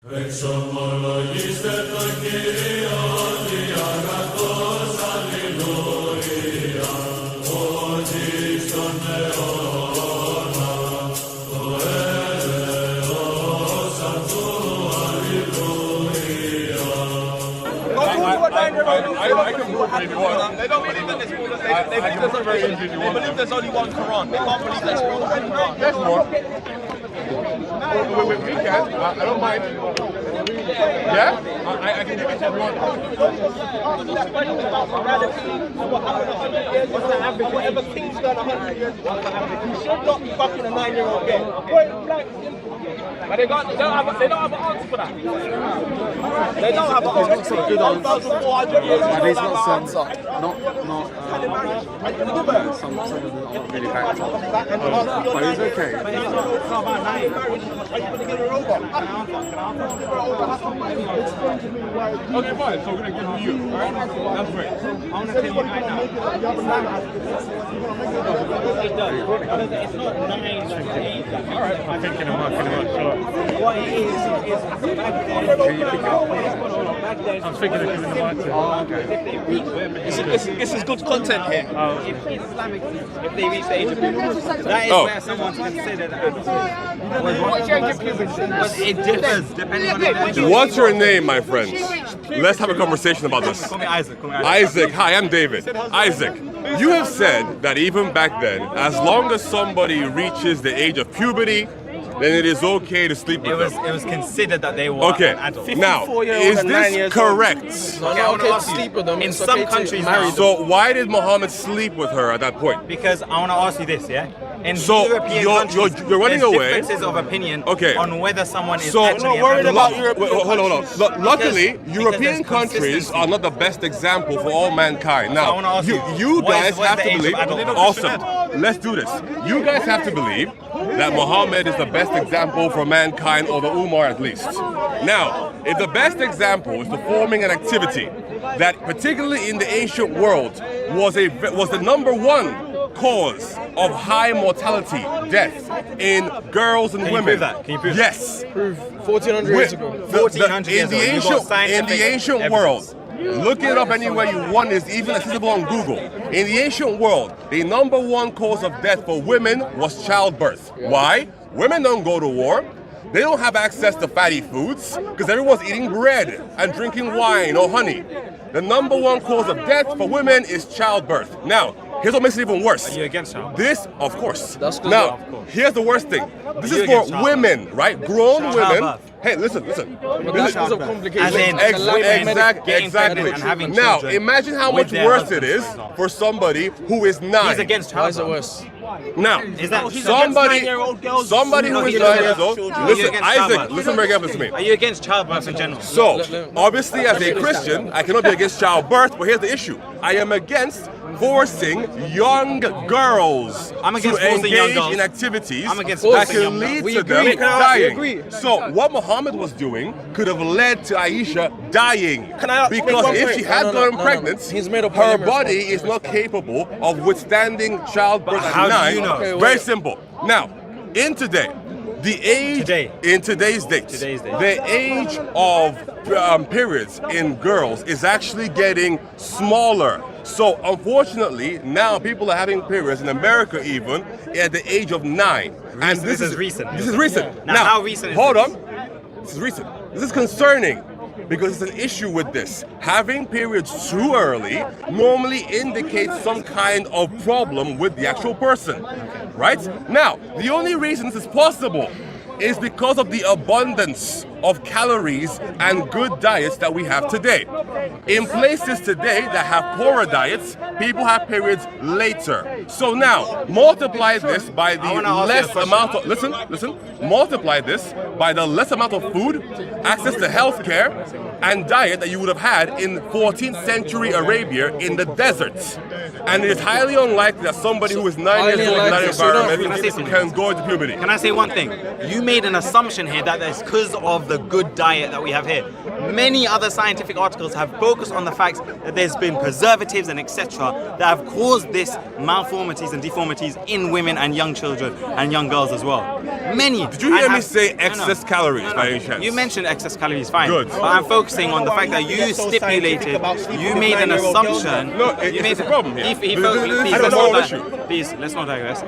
I can prove it if you want. They don't believe that there's more than they believe there's only one Quran. They can't believe there's more than one. There's more. We can. I don't mind. Yeah? I can give it to everyone. That question about morality and what happened 100 years ago, whatever king's done 100 years ago, you should not be fucking a 9-year-old girl. Point blank, simple. But they don't have an answer for that. They don't have an answer. Good answer. 1,400 years ago. It's not some of them aren't really backed up. But it's okay. Okay, fine. So we're going to give you. Alright? That's great. I want to tell you right now. It does. It's not 9 like 8. Alright. I'm thinking about sure. What it is back then. I'm thinking of giving the mic to. Oh, okay. This is good content here. If they reach the age of puberty, that is where someone's considered what age of puberty? It differs depending on the age. What's your name, my friends? Let's have a conversation about this. Call me Isaac. Isaac, hi, I'm David. Isaac, you have said that even back then, as long as somebody reaches the age of puberty, then it is okay to sleep with them. It was considered that they were Okay, an adult. now, is this correct? Okay to sleep with them. In some countries now. So why did Muhammad sleep with her at that point? Because I want to ask you this, yeah? In So European you're countries, running there's away. differences of opinion Okay. on whether someone is So, actually hold an adult. on. Luckily, Because European there's countries consistency. are not the best example for all mankind. I wanna Now, ask you what guys is have the to age of believe. adult? Awesome. Let's do this. You guys have to believe that Muhammad is the best example for mankind, or the Ummah at least. Now, if the best example is performing an activity that, particularly in the ancient world, was the number one cause of high mortality, death in girls and Can you women. prove that? Can you prove that? Yes. 1,400 years ago. 1400 years ago. You've got In the ancient scientific world, look it up anywhere you want. It's even accessible on Google. In the ancient world, the number one cause of death for women was childbirth. Why? Women don't go to war. They don't have access to fatty foods because everyone's eating bread and drinking wine or honey. The number one cause of death for women is childbirth. Now, here's what makes it even worse. Are you against child? This, of course. That's good. Now, Of course. here's the worst thing. This you is for against childbirth? women, right? Grown women. Childbirth. Hey, listen. But that's because of complications. As in, getting pregnant and having Now, children imagine how with much their worse husbands, it is for example. for somebody who is 9. He's against Why is it childbirth. worse? Now, Is that somebody No, who is he's 9 years old. children. Are you Listen, against Isaac, childbirth? listen very carefully to me. Are you against childbirth in general? So, obviously, as a Christian, I cannot be against childbirth, but here's the issue. I am against forcing young girls I'm against to forcing young engage girls. in activities I'm against that forcing can young lead girls. We to agree. them We dying. agree. So, what Muhammad was doing could have led to Aisha dying. Can I make Because one if point? she had gotten No. pregnant, He's made a her point. body is not capable of withstanding childbirth But at how do 9. you know? Okay, Very wait. simple. Now, in today, the age in today's date, the age of periods in girls is actually getting smaller. So unfortunately, now people are having periods in America even at the age of 9. And This is recent. This is recent. Now, how recent is hold this? on. This is recent. This is concerning because it's an issue with this. Having periods too early normally indicates some kind of problem with the actual person, right? Now, the only reason this is possible is because of the abundance of calories and good diets that we have today. In places today that have poorer diets, people have periods later. So now, multiply this by the wanna ask you a less question. amount of, listen, multiply this by the less amount of food, access to healthcare, and diet that you would have had in 14th century Arabia in the deserts. And it is highly unlikely that somebody who is 9 years old in that environment can go into puberty. Can I say one thing? You made an assumption here that it's because of the good diet that we have here. Many other scientific articles have focused on the fact that there's been preservatives and etc. that have caused this malformities and deformities in women and young children and young girls as well. Many. Did you hear me say excess calories by any chance? You mentioned excess calories, fine. Good. But I'm focusing on the fact that you stipulated, you made an assumption. No, it's a problem here. Please, let's not digress.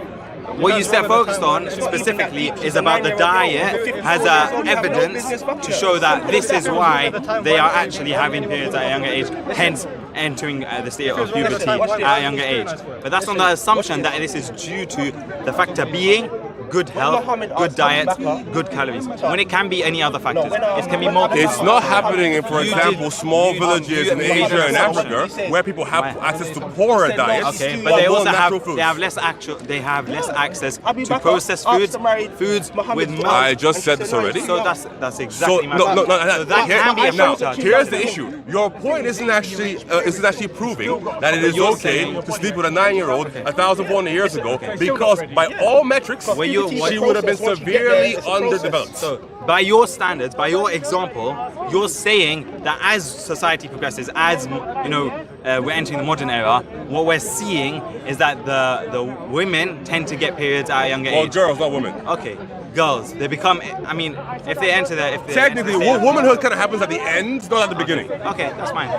What you said focused on specifically is about the diet has evidence to show that this is why they are actually having periods at a younger age, hence entering the state of puberty at a younger age. But that's on the assumption that this is due to the factor being good health, good diet, good calories. When it can be any other factors, it can be multiple. It's not happening in, for example, small villages in Asia and Africa where people have access to poorer diets. Okay, but they also have less access to processed foods with milk. I just said this already. So that's exactly my point. So that can be a factor. Here's the issue. Your point isn't actually proving that it is okay to sleep with a 9-year-old 1,400 years ago, because by all metrics, she would have been severely underdeveloped. So, by your standards, by your example, you're saying that as society progresses, as we're entering the modern era, what we're seeing is that the women tend to get periods at a younger age. Or girls, not women. Okay, girls. They become. I mean, if they enter the, technically, womanhood kind of happens at the end, not at the beginning. Okay, that's fine.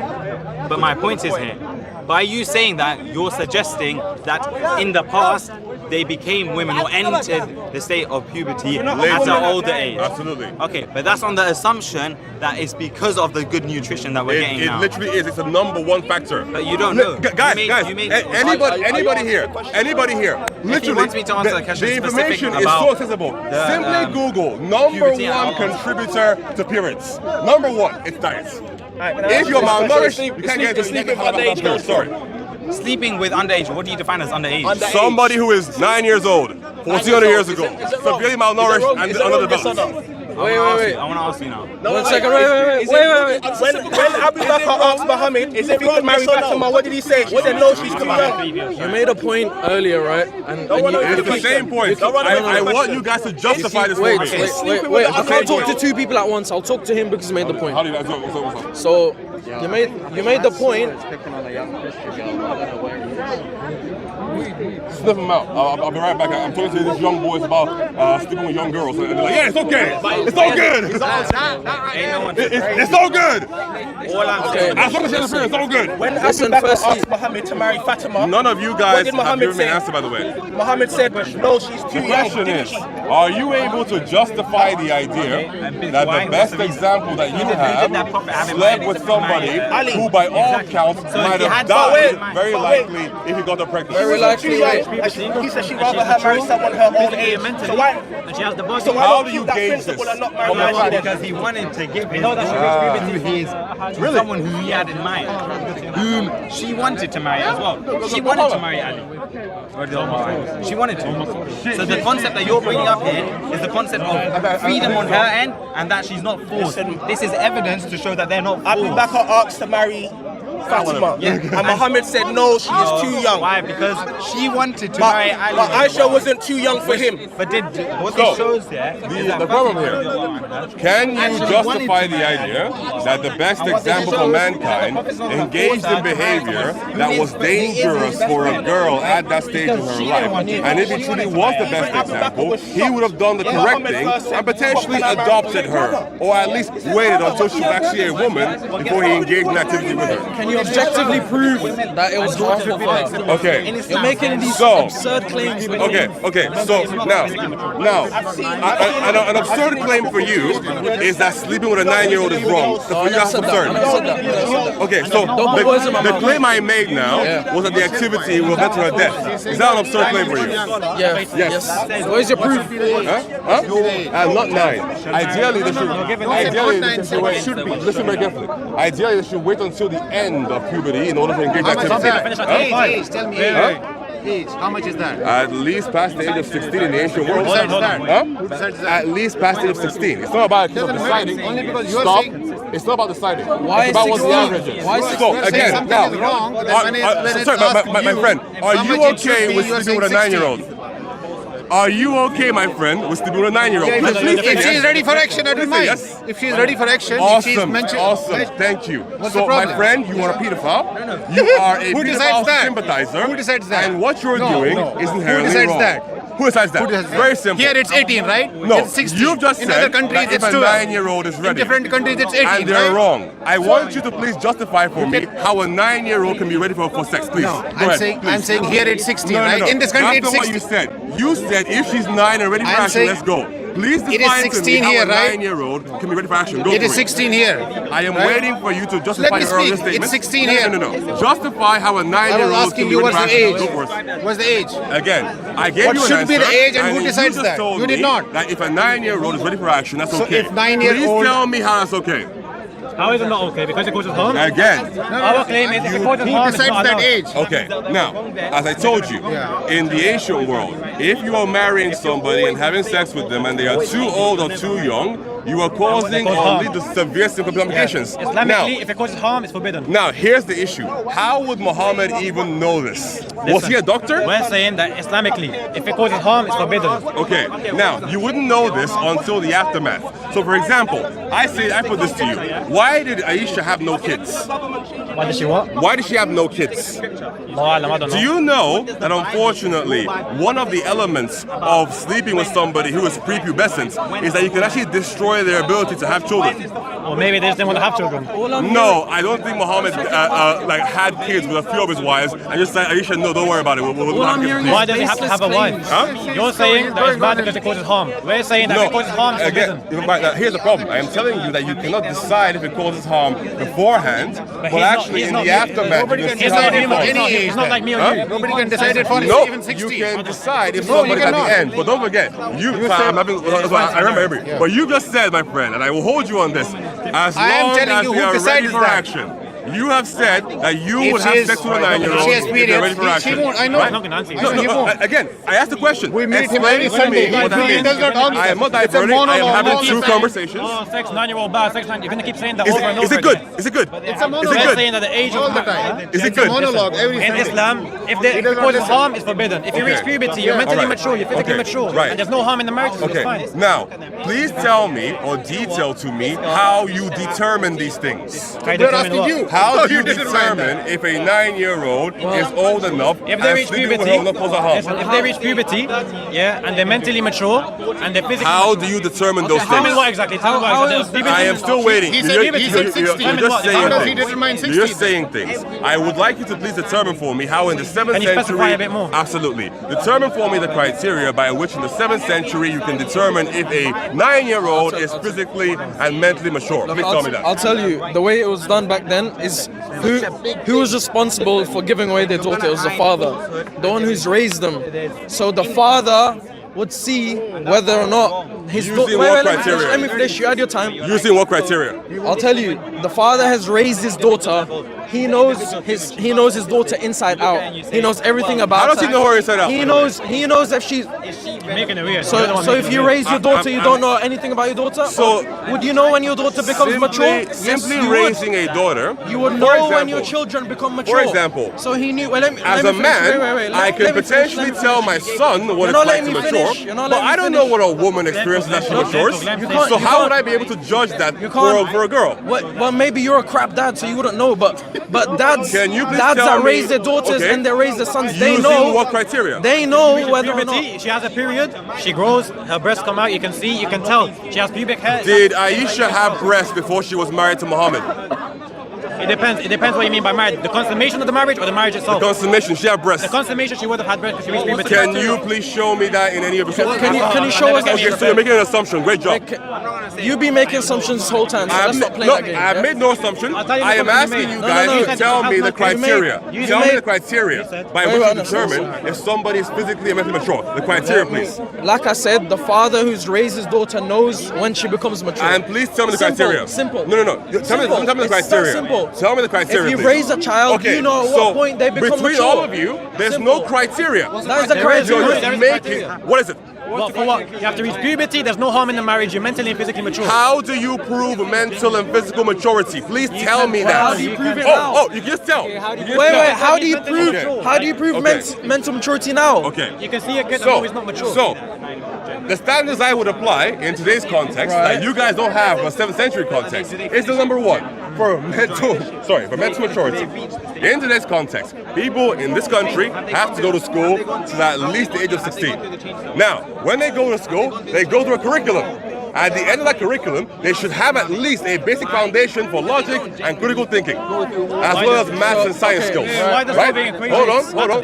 But my point is here, by you saying that, you're suggesting that in the past they became women or entered the state of puberty at an older age. Absolutely. Okay, but that's on the assumption that it's because of the good nutrition that we're getting now. It literally is. It's the #1 factor. But you don't know. Guys, anybody here, literally, wants me to answer the question information is so accessible. Simply Google #1 contributor to periods. #1, it's diet. If you're malnourished, you can't get underage. Sorry. Sleeping with underage, what do you define as underage? Somebody who is 9 years old, 400 years ago, severely malnourished and underdeveloped. Wait. I want to ask you now. One second, wait. When Abu Bakr asked Muhammad if he could marry Fatima, what did he say? He said, no, she's too young. You made a point earlier, right? And it's the same point. I want you guys to justify this Wait. point. I can't talk to two people at once. I'll talk to him because he made the point. How do you guys So you made the point. Sniff them out. I'll be right back. I'm talking to these young boys about sleeping with young girls. And they're like, yeah, it's okay. It's all good. It's all good. As long as you're it's all good. When Abu Bakr asked Muhammad to marry Fatima, none of you guys have given me an answer, by the way. Muhammad said, no, she's too The young. question is, are you able to justify the idea that the best example that you have slept with somebody who, by all counts, might have died very likely if he got her pregnant? Very likely. He said she'd rather her marry someone her own age. So why? And she has the body. So why How not do keep you that gauge principle this? and not marry her? Because he wanted to give his puberty to someone who he had in mind, whom she wanted to marry as well. She wanted to marry Ali. She wanted to. So the concept that you're bringing up here is the concept of freedom on her end and that she's not forced. This is evidence to show that they're not forced. Abu Bakr asked to marry Fatima, and Muhammad said no, she is too young. Why? Because she wanted to marry Ali. But Aisha wasn't too young for him. But what this shows there is that the problem here, can you justify the idea that the best example for mankind engaged in behavior that was dangerous for a girl at that stage of her life? And if he truly was the best example, he would have done the correct thing and potentially adopted her, or at least waited until she was actually a woman before he engaged in activity with her. Can you objectively prove that it was harmful for her? Okay. You're making these absurd claims. Okay. So now, an absurd claim for you is that sleeping with a 9-year-old is wrong. So for you, that's absurd. Okay. So the claim I made now was that the activity will lead to her death. Is that an absurd claim for you? Yes. Where's your proof? Huh? Not 9. Ideally, they should be. Listen very carefully. Ideally, they should wait until the end of puberty in order to engage in activity. age? How much is that? At least past the age of 16 in the ancient world. Who decides that? Huh? Who decides that? At least past the age of 16. It's not about Doesn't matter. deciding. Only because you are Stop. saying- It's not about deciding. Why It's about is what the 16? average is. Why is So 16? again, Something now, is wrong, but then when it's sorry, asked my you friend, are how you much it should okay be, with you are sleeping with a saying 9-year-old? Are you okay, my friend, with sleeping with a 9-year-old? If she is ready for action, I don't mind. Yes. If she is ready for action, if she is Awesome, mentioned, awesome. Thank you. What's so, the problem? my friend, you are a pedophile. You are a Who pedophile decides that? sympathizer. Who decides that? And what you're No, doing no. is Who inherently decides wrong. that? Who decides that? Who does that? Very simple. Here it's 18, right? No, It's 16. you've just In said other countries, that if it's a 12. 9-year-old is In ready. different countries, it's 18, And they're right? wrong. I want you to please justify for me how a 9-year-old can be ready for sex, please. No, Go I'm ahead, saying please. here it's 16, No, no, right? no. In this country, That's it's not 16. what you said. You said if she's 9 and ready for I'm action, saying let's go. Please it is define to me 16 how here, a right? 9-year-old can be ready for action. Go It for is 16 here. I am right? waiting for you to justify Let me your earlier speak. statement. It's 16 No, here. No. Justify how a I was 9-year-old can asking be you ready what's for the action. age? Go for it. What's the age? Again, I gave What you an should answer. be the age and who you decides just that? told You did me not. That if a 9-year-old is ready for action, that's So okay. if 9-year-old Please tell me how that's okay. How is it not okay? Because it causes harm? Again. Our claim is if it causes Who harm, it's decides not that allowed. age? Okay, now, as I told you, in the ancient world, if you are marrying somebody and having sex with them and they are too old or too young, you are causing or lead to severe complications. Islamically, if it causes harm, it's forbidden. Now, here's the issue. How would Muhammad even know this? Was he a doctor? We're saying that Islamically, if it causes harm, it's forbidden. Okay, now, you wouldn't know this until the aftermath. So, for example, I put this to you. Why did Aisha have no kids? Why does she what? Why did she have no kids? I don't know. Do you know that unfortunately one of the elements of sleeping with somebody who is prepubescent is that you can actually destroy their ability to have children? Or maybe they just didn't want to have children. No, I don't think Muhammad like had kids with a few of his wives and just said, Aisha, no, don't worry about it. We'll have kids. Why does he have to have a wife? Huh? You're saying that it's bad because it causes harm. We're saying that if it causes harm, it's again, forbidden. here's the problem. I am telling you that you cannot decide if it causes harm beforehand, but he's actually in the aftermath, you can see He's how not it human. falls. He's not like me or you. Nobody can decide it for No, even 16. you can decide if No, you somebody's at the cannot. end. But don't forget, I remember every. But you just said, my friend, and I will hold you on this. As I am long telling as you they who are ready decides for that. action. You have said that you If would she have is- sex with a if 9-year-old she has if they're ready for periods, she action. won't, I know. Right? I'm not gonna answer you. I know, he won't. Again, I asked the question. We meet him Explain every to Sunday. me what that He means. does not answer. I am not It's a diverting. I am monologue having all the two time. conversations. Oh, sex 9-year-old bad, sex 9. You're gonna keep saying that Is over and over it good? again. Is it good? It's a Is We're it monologue. good? saying that the age All of the time. Is it It's a good? monologue every in Sunday. Islam, if it causes harm, it's forbidden. If you reach puberty, you're mentally Alright. mature, you're physically Okay. mature, Right. and there's no harm in the marriage, so Okay, it's fine. now, please tell me or detail to me how you determine these things. I We're determine asking what? you. How No, do you didn't write determine that. if a 9-year-old is old enough If they and reach sleeping with puberty, her will not cause a harm? listen, if they reach puberty, yeah, and they're mentally mature, and they're physically How mature. do you determine those Tell me things? what exactly? Tell me what exactly. I am still waiting. He said You're- puberty. you're- He said you're 16. just How saying does he things. determine You're 16? just saying things. I would like you to please determine for me how in the 7th Can you specify century... a bit more? Absolutely. Determine for me the criteria by which in the 7th century you can determine if a 9-year-old is physically and mentally mature. Please tell me that. I'll tell you, the way it was done back then is who was responsible for giving away their daughter? It was the father, the one who's raised them. So the father would see whether or not his Using what criteria? Let me finish. You had your time. Using what criteria? I'll tell you, the father has raised his daughter. He knows his daughter inside out. He knows everything about her. How does he know her inside out? He knows if she's You're making it weird. so if you raise your daughter, you don't know anything about your daughter? So- Or would you know when your daughter becomes mature? Simply Yes, you would. raising a daughter. You would For know when example, your children become mature. example, so he knew. Well, let me, As let a me finish. man, Wait, I can let me finish, potentially let me tell finish. my son what You're it's not like to letting me mature, finish. You're not but letting me I don't know finish. what a woman experiences as she matures. can't- So you how can't- would I be able to judge that You for can't. a girl? Well, maybe you're a crap dad, so you wouldn't know. But dads, Can you please dads tell that me- raise their daughters okay. and they raise their sons, they Using know what criteria? They know whether or not. Puberty, she has a period, she grows, her breasts come out, you can see, you can tell. She has pubic hair. Did Aisha have breasts before she was married to Muhammad? It depends what you mean by marriage. The consummation of the marriage or the marriage itself? Consummation, she had breasts. The consummation, she would have had breasts because she reached puberty. Can you please show me that in any of the sources? Can you show us? Okay, so you're making an assumption. Great job. You be making assumptions this whole time, so let's not play no, that game. I have yeah? made no assumption. I'll tell you I am what you asking made. you No, guys no, no. to tell me the You criteria. made- Tell me the criteria by Wait, which you no, determine if somebody is physically and mentally mature. The criteria, please. Like I said, the father who's raised his daughter knows when she becomes mature. And please tell me the Simple, criteria. simple. No. Tell me the It's that criteria. simple. Tell me the criteria. If you please. raise a child, you know at what point they become between mature. all of you, there's no criteria. That is the There is You're criteria. just making. What is it? Well, for what? You have to reach puberty. There's no harm in the marriage. You're mentally and physically mature. How do you prove mental and physical maturity? Please tell me that. How do you prove it now? Oh, you can just tell. You can just Wait, tell. how do you prove? Okay. How do you prove Okay. mental maturity now? Okay. You can see a kid that So, know he's not mature. so the standards I would apply in today's context that you guys don't have a 7th century context is the number one for mental maturity. In today's context, people in this country have to go to school till at least the age of 16. Now, when they go to school, they go through a curriculum. At the end of that curriculum, they should have at least a basic foundation for logic and critical thinking, as well as maths and science skills. Why does Right? solving equations Hold on.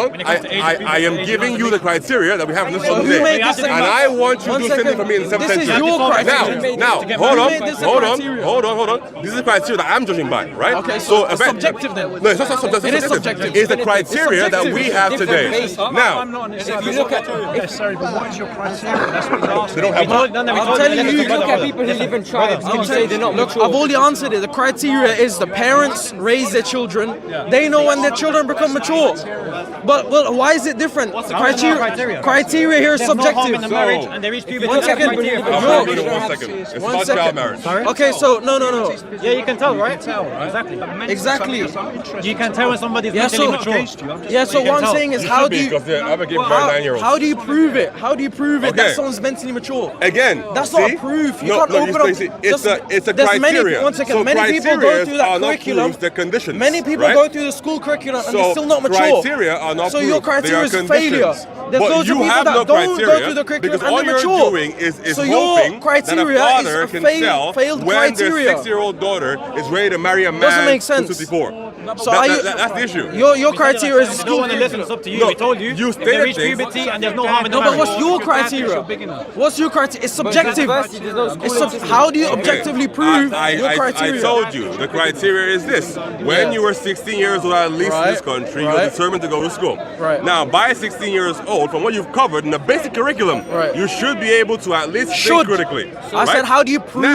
when it comes to age of I am giving you the criteria that we have in this one who made today, this and I want you One to do something second. for me in the 7th This is century. your criteria. Now, Who hold made this a on. criteria? This is the criteria that I'm judging by, right? Okay, so it's effect- subjective then. No, it's not subjective. It is subjective. It's the criteria that we have today. Now, If you look at, Sorry, but what is your criteria? That's what he's asking. they don't have. I'm telling you, Look at people who live in tribes and you say they're not look, mature. I've already answered it. The criteria is the parents raise their children. They know when their children become mature. But well, why is it different? The criteria here is There's no harm in subjective. the marriage, and they reach puberty. One That's the second. criteria. I'm No. not doing it 1 second. It's One about second. child marriage. Okay, so no. Yeah, you can tell, right? Exactly. Exactly. You can tell when somebody's Yeah, mentally so mature. yeah, so You can what I'm tell. saying is You how should do be, you because they're ever giving birth 9-year-olds. how do you prove it? How do you prove it Okay. that someone's mentally mature? Again, That's see? not a proof. You No, can't no, open up. it's a there's criteria. Many, one second. So Many people go criteria through that are not curriculum. proofs, they're conditions, Many people right? go through the school curriculum and So they're still not mature. criteria are not So your proofs, they criteria are is conditions. failure. There's But loads you of people have that no don't go criteria through the curriculum because and all they're you're mature. doing is So hoping your criteria that a father is can failed tell when criteria. their 6-year-old daughter is ready to marry a man Doesn't make who's sense. 54. So are you, That's the issue. Your criteria is You don't school. want to listen. It's up to you. No, We told you. you if they stated reach things. puberty and there's no harm in the No, but marriage. what's your criteria? What's your criteria? It's subjective. How do you objectively prove your criteria? I told you, the criteria is this. When you were 16 years old, at least in this country, you're Right. determined to go to school. Right. Now, by 16 years old, from what you've covered in the basic curriculum, Right. you should be able to at least Should. think critically. I said, right? how do you prove?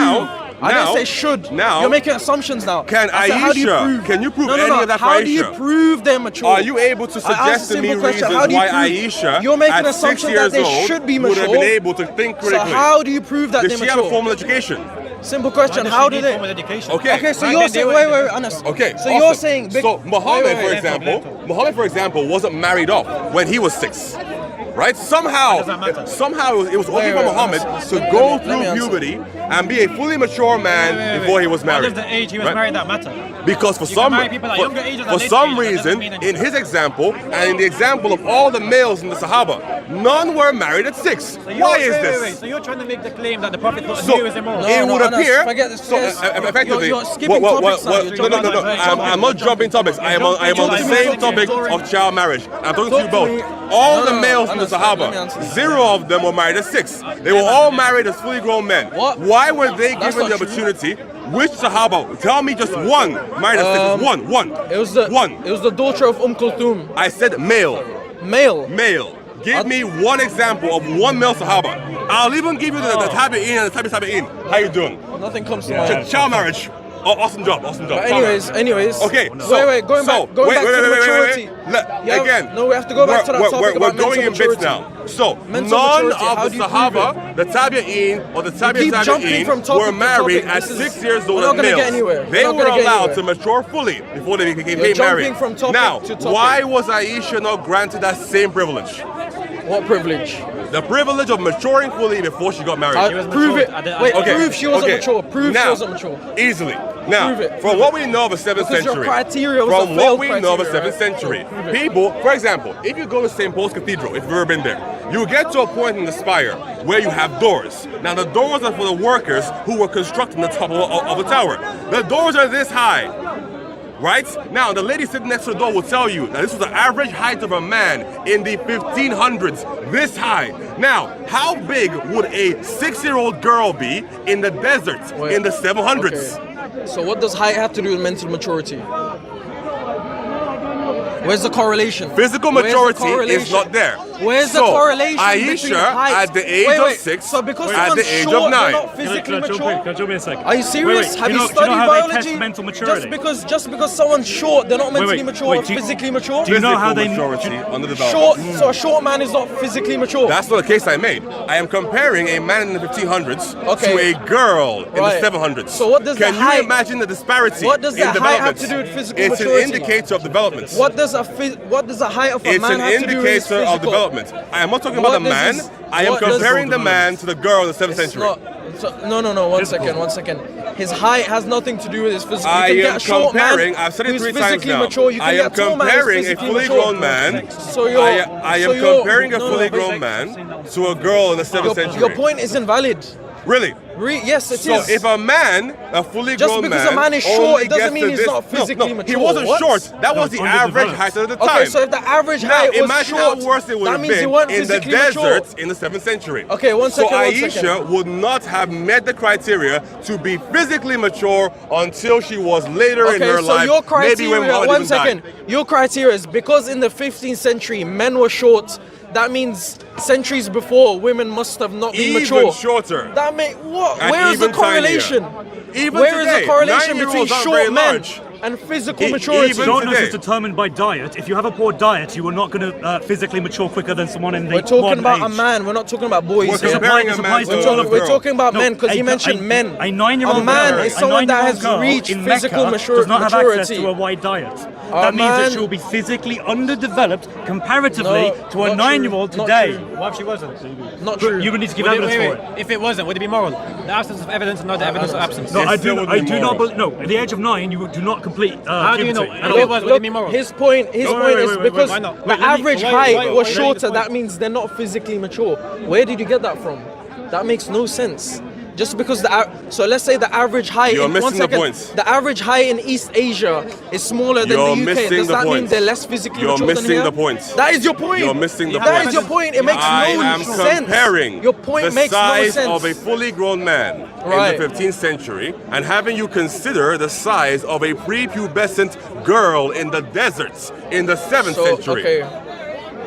I didn't now- say should. now- You're making assumptions now. Can I said, how do you Aisha- prove? can you prove no, any of that for How do you Aisha? prove they're mature? Are you able to I asked a suggest to me simple question. reasons How do you why prove- Aisha, You're making at an 6 assumption years that they old, should be would have mature. been able to think So critically? how do you prove that Does they're she have a mature? formal education? Simple question. How do they? Education. Okay. So Right, you're they saying, do wait, it. Anas. Okay. So awesome. you're saying, so Muhammad, wait, for wait. example, wasn't married off when he was 6, right? Somehow it was okay Wait, for wait, Muhammad Anas, to let go me through answer. puberty and be a fully mature man before he was What married. does the age he was right? married that matter? Because for You some can marry people at younger ages for and later some ages, that doesn't reason, mean in anything. his example and in the example of all the males in the Sahaba, none were married at 6. So you're- Why is wait, this? wait, wait. So you're trying to make the claim that the Prophet thought So you is immoral. it would Anas, appear. forget this. So Yes. effectively, You're skipping topics now. You're no. jumping I'm not jumping topics. I am on the same topic of child marriage. I'm talking to you both. All No, the no, males in the Anas, let me Sahaba, answer. 0 of them were married at 6. They were all married as fully grown men. What? Why were they That's given the not true. opportunity? Which Sahaba? Tell me just one married at 6. One. It was the one. It was the daughter of Kulthum. I said male. Male. Male. Give me one example of one male Sahaba. I'll even give you the Tabi'in and the Tabi'in. How you doing? Nothing comes to mind. Child marriage. Oh, awesome job. But Child anyways, marriage. Okay. wait, going back to the maturity. Wait. Again. No, we have to go back to that topic We're about going in mental bits maturity. now. So, Mental none maturity, how of do the you prove Sahaba, the Tabi'in or the keep jumping from Tabi'in topic were to married topic. at This is- 6 years we're old not as gonna males. get anywhere. We're They not were gonna get allowed to anywhere. mature fully before they became You're jumping married. from topic Now, to topic. why was Aisha not granted that same privilege? What privilege? The privilege of maturing fully before she got married. Prove it. Wait, Okay, prove she wasn't okay. mature. Prove Now, she wasn't mature. Easily. Now, Prove it. from what we know of the 7th Because your century, criteria was from a what failed we know of the criteria, 7th right? century, Prove it. people, for example, if you go to St. Paul's Cathedral, if you've ever been there, you get to a point in the spire where you have doors. Now, the doors are for the workers who were constructing the top of the tower. The doors are this high. Right? Now, the lady sitting next to the door will tell you that this was the average height of a man in the 1500s, this high. Now, how big would a 6-year-old girl be in the desert in the 700s? Okay. So what does height have to do with mental maturity? Where's the correlation? Physical Where's the maturity is correlation? not there. Where's the So, correlation Aisha, between height? at the age Wait, of wait. 6, so because at someone's the age short, of 9. they're not physically mature? Can I jump in a second? Are you serious? Have do you you know studied how they biology? test mental maturity? Just because someone's short, they're not mentally mature or do you- physically mature? do you know how Physical they- maturity, underdeveloped. Short, so a short man is not physically mature. That's not the case I made. I am comparing a man in the 1500s Okay. to a girl in Right. the 700s. So what does Can the you height- imagine the disparity What does in the height have development? to do with physical It's maturity? an indicator of development. What does the height of a It's man an have to do with his indicator physical? of development. I am not talking What about the does man. this- I am what does- comparing the man to the girl in the 7th It's century. not- no. One second. His height has nothing to do with his physical. I You can am get a short comparing, man I've said it who's 3 times physically now. mature. You can I get am a tall man who's comparing a physically fully mature. grown man. So you're, I am comparing a fully grown man to a girl in the 7th century. Your point is invalid. Really? Yes, it So is. if a man, a fully Just grown because man, a man is short, only it doesn't gets mean to he's this- not physically no, mature. He wasn't What? short. That was it's the average underdeveloped. height at the Okay, time. so if the average Now height was imagine short, how worse it would that have means you been weren't in the physically mature. deserts in the 7th century. Okay, one second, So one Aisha second. would not have met the criteria to be physically mature until she was later in her so life. your Maybe when criteria, Muhammad one even died. second. Your criteria is because in the 15th century men were short. That means centuries before women must have not been Even mature. shorter. That mean what? And Where is the even tinier. correlation? Even Where is today, the correlation 9-year-olds between aren't short very men large. and physical Even maturity? Shortness today. is determined by diet. If you have a poor diet, you are not going to physically mature quicker than someone in the We're talking modern about a age. man. We're not talking about boys. We're here. comparing This a man applies to to a all of We're girl. talking about No, men because a- you mentioned a- men. A 9-year-old A man girl, is a someone that 9-year-old has girl reached in physical Mecca does not have maturity. access to a wide diet. A That means man- that she will be physically underdeveloped comparatively No, to a not 9-year-old true, not today. true. What if she wasn't? Not true. You would need to give Would it- evidence wait, for wait. it. If it wasn't, would it be moral? The absence of evidence and not the evidence of absence. No, It I still do. would I be do not. moral. No, at the age of 9, you do not complete. How do you know? puberty. If it was, would it be moral? His point wait, is wait, because why not? the Wait, let me- average why- height why- was why do you shorter. point? That means they're not physically mature. Where did you get that from? That makes no sense. Just because so let's say the average height. You're in, missing one the second, points. The average height in East Asia is smaller than You're the UK. missing Does the that mean points. they're less physically You're mature than missing here? the points. That is your point. You're missing the That points. is your point. It makes I no am sense. comparing Your point the makes no size sense. of a fully grown man Right. in the 15th century and having you consider the size of a prepubescent girl in the deserts in the 7th century. Okay.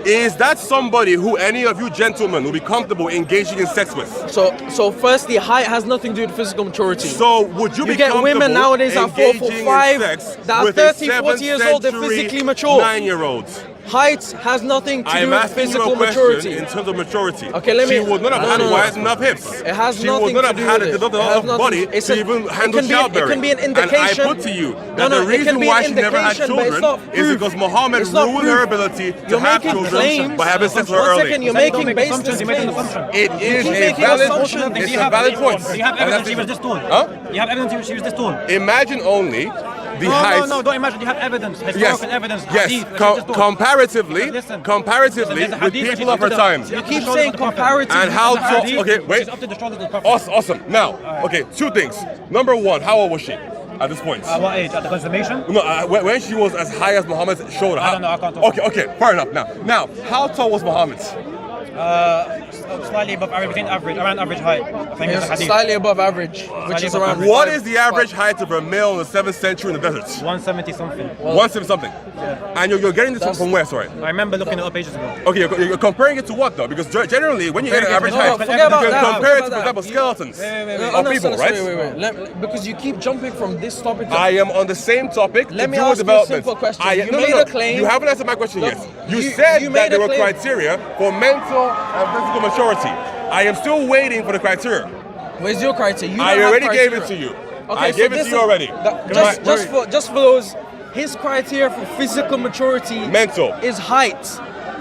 Is that somebody who any of you gentlemen will be comfortable engaging in sex with? So firstly, height has nothing to do with physical maturity. So would you be get women comfortable nowadays at 4 engaging foot in 5 sex that are with 30, a 40 years old, they're 7th century physically mature. 9-year-olds? Height has nothing to I do am with asking physical you a question maturity. in terms of maturity. Okay, let me- She would not have No, had no, no. wide enough hips. It has she nothing would not to have do had with it. enough It has nothing- body it's to a- even it handle can be- childbearing. it can be an And indication. I put to you No, that no, the it reason can be why an she never had indication, but it's children not is proof. because Muhammad It's not ruined proof. her ability to You're have making children claims. by having sex with her One early. second, you're Don't making make baseless assumptions, you're making claims. assumptions. It is keep a making valid, assumptions. it's Do you a have- valid point. Do you have And evidence that's she was it. this tall? Huh? You have evidence she was this tall? Imagine only the No, height. no, don't imagine. You have evidence, Yes, historical evidence. yes. hadith, that she was this tall. Comparatively, Listen. comparatively There's a with hadith that people of her she's time. You keep saying comparatively. And how There's a tall? hadith, Okay, wait. She's up to the shoulders of the Prophet. Awesome. Now, okay, two things. Number one, how old was she at this point? At what age? At the consummation? No, when she was as high as Muhammad's shoulder. I don't know, I can't talk. Okay, fair enough. Now, how tall was Muhammad? Slightly above average, around average height. I think it's a It's hadith. slightly above average, which is around. What is the average height of a male in the 7th century in the deserts? 170 something. 170 something. And you're getting this from where? Sorry. I remember looking it up ages ago. Okay, you're comparing it to what though? Because generally, when you get an average No, height, forget about you that, can compare it to, forget for about example, skeletons No, of no, people, no, right? wait. Because you keep jumping from this topic. I am on the same topic. Let to me do ask with you a development. simple question. I, You no, made no, a claim- You haven't answered my question Look, yet. You said you that made there a were claim. criteria for mental and physical maturity. I am still waiting for the criteria. Where's your criteria? You I don't have already gave criteria. it to you. Okay, I so gave it this to you is- already. Just for those, his criteria for physical maturity Mental. is height,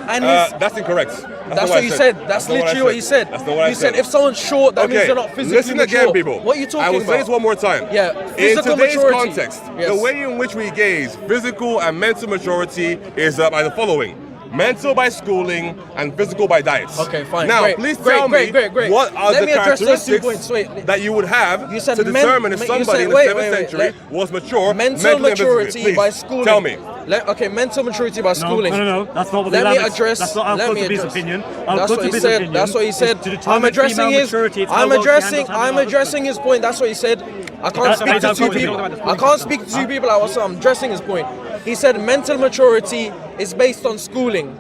and his. That's incorrect. That's not what you I said. That's not what I literally what you said. That's not what I You said. said if someone's short, that means Okay, they're not physically listen mature. again, people. What are you talking I will about? say this one more time. Yeah, In physical today's maturity. context, Yes. the way in which we gauge physical and mental maturity is by the following: mental by schooling and physical by diet. Okay, fine. Now, Great. please Great, tell great, me great, great. what are Let the me address those 2 characteristics points. Wait. that you would have You said to determine if you somebody said- in the wait, 7th wait, century was mature mental mentally and physically. maturity Please, by schooling. tell me. Okay, mental maturity by No, schooling. no, that's not what the Let me Islamic- address. That's not let me Al-Qurtubi's address. opinion. That's what he Al-Qurtubi's said. opinion That's what he is said. to determine I'm addressing female his. maturity, it's how I'm well she addressing. handles having I'm other addressing his point. That's what he said. I can't speak to two people. I can't speak to two people at once. I'm addressing his point. He said mental maturity is based on schooling.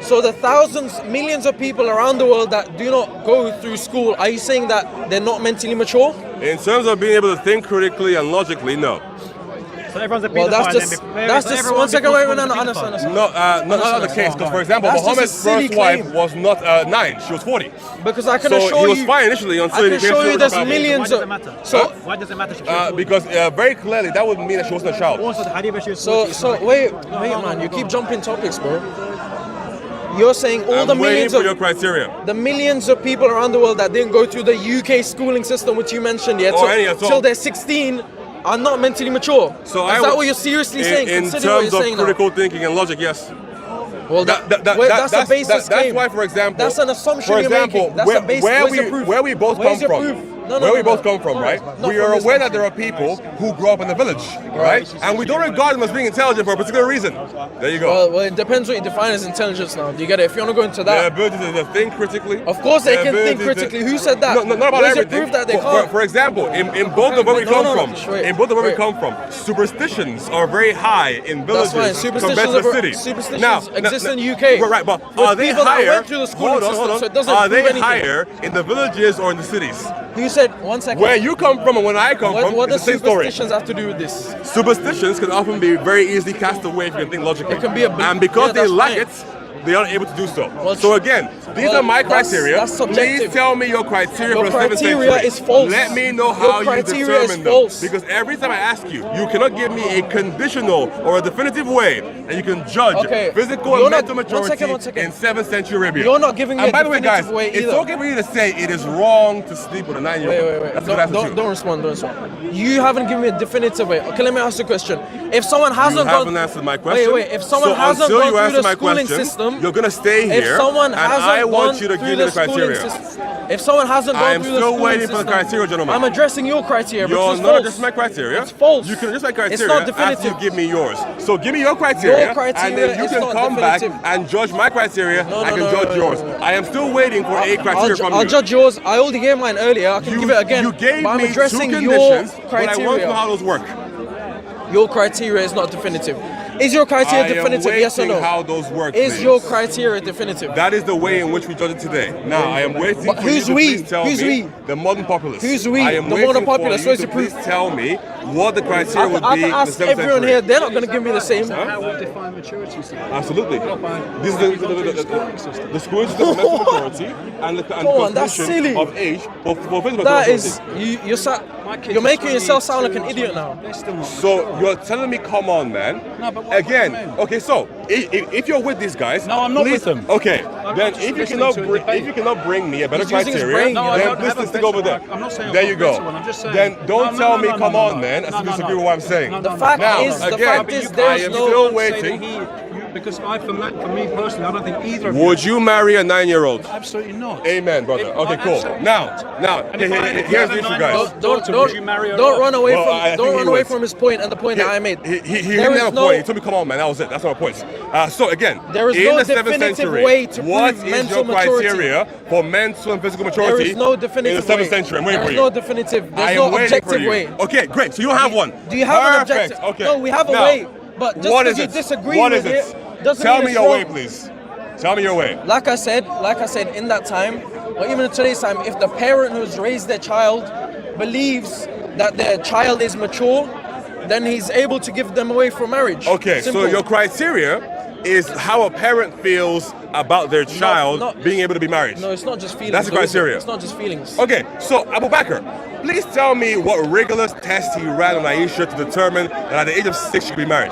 So the thousands, millions of people around the world that do not go through school, are you saying that they're not mentally mature? In terms of being able to think critically and logically, no. So everyone's a Well, that's just 1 second. Wait, no, understand. No, not the case. Because, for example, That's just a Muhammad's silly first wife claim. was not 9; she was 40. Because I can So assure he was you, fine initially until I he can became show you serious there's about it. millions Why does of. it matter? So, Why does it matter? If she was Because very clearly that would mean that she wasn't a child. also the hadith where she was wait, man, you keep jumping topics, bro. You're saying all I'm the waiting millions for of your criteria. the millions of people around the world that didn't go through the UK schooling system, which you mentioned yet, Or any at all. till they're 16, are not mentally mature. So Is that what you're seriously saying? In Consider what terms you're of saying critical thinking and logic, yes. now. Well, that's a basis That's claim. why, for example, That's an assumption for you're example, making. That's where, a basis. where Where's we your proof? where we both Where's come your from, proof? No, where we no. both come from, right? Not We from are this aware one. that there are people who grow up in the village, right? And we don't regard them as being intelligent for a particular reason. There you go. Well, it depends what you define as intelligence now. Do you get it? If you want to go into Their that, ability to think critically. of course they their can think ability to- critically. Who said that? No, not about Where's your everything. proof that they For- can't? For example, in both of where we No, come no, from, wait, in both of where we wait. come from, superstitions are very high in That's villages fine. compared to the city. Superstitions exist in UK. Right, but With are they people that higher? went through the schooling system, so it doesn't Are they prove anything. higher in the villages or in the cities? Who said? 1 second. Where you come from and when I come from, What it's does the same story. superstitions have to do with this? Superstitions can often be very easily cast away if you can think logically. It can be a big- and because yeah, they that's lack fine. it, they aren't able to do so. Well, So again, these well, are my that's- criteria. that's subjective. Please tell me your criteria Your for the 7th criteria century. is false. Let me know Your how you criteria is determine them. false. Because every time I ask you, you cannot give me a conditional or a definitive way that you can judge Okay, physical you're and not- mental 1 maturity second. in 7th century Arabia. You're not giving me And a by the way, guys, definitive way it's either. okay for you to say it is wrong to sleep with a 9-year-old. Wait. That's a good answer too. Don't respond. You haven't given me a definitive way. Okay, let me ask you a question. If someone hasn't You gone, haven't answered my question. Wait. If someone so hasn't until gone you through answer the my schooling question, system, you're gonna stay if here, someone and hasn't I gone want you to through give me the the criteria. schooling system, if someone hasn't I gone am through the still schooling waiting for the system, criteria, gentlemen. I'm addressing your criteria. You're which is not false. just my criteria. It's false. You can adjust my criteria It's not after definitive. you give me yours. So give me your criteria, Your criteria and then you is can not come back definitive. and judge my criteria. No, I can no, judge no, yours. no. I am still waiting for a criteria from I'll you. judge yours. I already gave mine earlier. I can give it again. You gave but I'm me two addressing your conditions, but I want to know criteria. how those work. Your criteria is not definitive. Is your I criteria am definitive? waiting Yes or no? how those work. Is please. your criteria definitive? That is the way in which we judge it today. Now, I am waiting But for you who's to we? please tell Who's me we? the modern populace. Who's we? I am The waiting modern for populace. you Where's to the proof? please tell me what the criteria I would can be in the ask 7th everyone century. here. They're not going to give me the same. How would define maturity system? Absolutely. This is the schooling system of mental maturity and the Come on, that's definition silly. of age for physical That maturity. is, you're making yourself sound like an idiot now. They're still not. So you're telling me, come on, man. No, but what Again, about men? okay. So if you're with these guys, No, I'm not please- with them. Okay, then just if you listening cannot to a debate. if you cannot bring me a better He's using his criteria, brain, No, I then don't please have a stick over there. better- I'm not saying I've there got you a go. better one, I'm just saying- Then don't No, tell no, me, no, come no, on, no. man. I No, still no, disagree no. with what I'm saying. No, The no, fact Now, is, the again, fact is, there's I am no. still Say waiting. that because for me personally, I don't think either of Would you marry a 9-year-old? Absolutely not. Amen, brother. If- Okay, cool. absolutely Now, And if I- if you here's have the a issue, 9-year-old guys. daughter, would you marry her Don't off? run away Well, I think don't he run away would. from his point and the point that I made. He There didn't is have a no- point. He told me, come on, man. That was it. That's my point. So again, There is in no the 7th definitive century, way to what prove is mental your maturity. criteria for mental and physical maturity There is no definitive in the 7th way. century? I'm waiting There for is you. no definitive. I There's am no waiting objective for you. way. Okay, great. So you don't have one. Do you have an Perfect. objective? Okay. No, we have a Now, way. But just what because is you it? disagree What with is it doesn't Tell mean me it's your wrong. way, please. Tell me your way. Like I said, in that time, or even in today's time, if the parent who's raised their child believes that their child is mature, then he's able to give them away for marriage. Okay, Simple. so your criteria is how a parent feels about their child not- being able to be married. No, it's not just feelings. That's the though, is it? criteria. It's not just feelings. Okay, so Abu Bakr, please tell me what rigorous test he ran on Aisha to determine that at the age of 6 she could be married.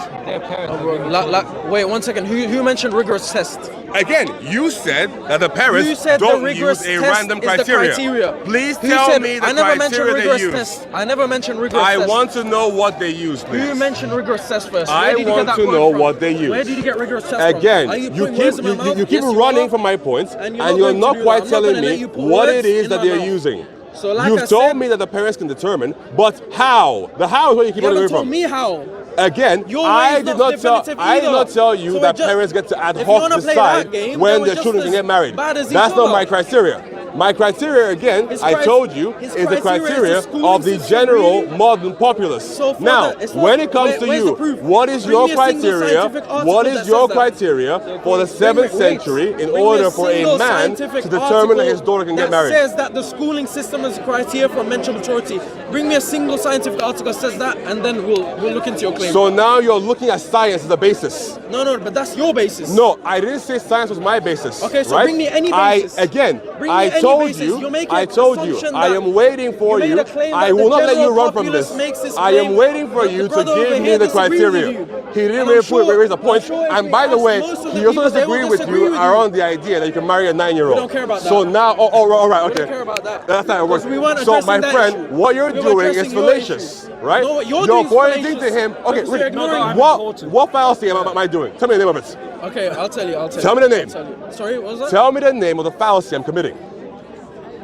Wait 1 second. Who mentioned rigorous test? Again, you said that the parents You said the don't rigorous use a test random is criteria. the criteria. Please Who tell said, me the I never mentioned criteria they rigorous use. test. I never mentioned rigorous I test. want to know what they use, please. Who mentioned rigorous test first? I Where did you want get that to word know from? what they use. Where did you get rigorous test from? Again, Are you putting keep words in my mouth? you keep Yes, running are. from my points, And and you're you're not not going to quite do that. I'm not telling gonna let me you put what words it is in that my they're mouth. using. So like You've I told said- me that the parents can determine, but how? The how is what you keep You running away haven't told from. me how. Again, Your way I is did not not tell definitive I did either. not tell you So that just- parents get to ad if you hoc wanna play decide that game, when then we're their just children can as get married. bad as each That's not other. my criteria. My criteria, again, His I cri- told you, his is the criteria is criteria the schooling of the system, general really. modern populace. So for Now, that, it's not- when it comes to where's the you, proof? what is Bring your me a single criteria? scientific article What that is says your that. criteria for the 7th century in Bring me order for a single man scientific to determine that article his daughter can get that married? says that the schooling system is a criteria for mental maturity. Bring me a single scientific article that says that, and then we'll look into your claim. So now you're looking at science as a basis. No, but that's your basis. No, I didn't say science was my basis. Okay, so right? bring me any basis. Bring me I any told basis. you, You're making I an told you, assumption I that am waiting for you you. made a claim I that will the not let you general run from populace this. makes this I am claim, waiting for but you the to brother over give me here the disagrees with criteria. you. He didn't And really I'm sure- raise a point. I'm sure if And we by the ask way, most of the he also people, they will disagreed with disagree you with around the idea that you can marry a 9-year-old. We don't care about that. So now, all right, We okay. don't care about that. That's how it works. Because we weren't So my addressing that friend, issue. what you're We were doing is addressing your fallacious, right? No, what you're doing is pointing to fallacious. him. Okay, Because you're wait, ignoring- what fallacy am I doing? Tell me the name of it. Okay, I'll tell you. Tell me the name. I'll tell you. Sorry, what was that? Tell me the name of the fallacy I'm committing.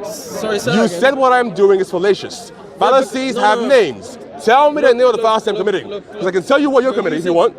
Sorry, say You that again. said what I'm doing is fallacious. Fallacies no, have no. names. Tell me the name of the fallacy I'm look, committing. look, Because I can tell you what you're committing if you want.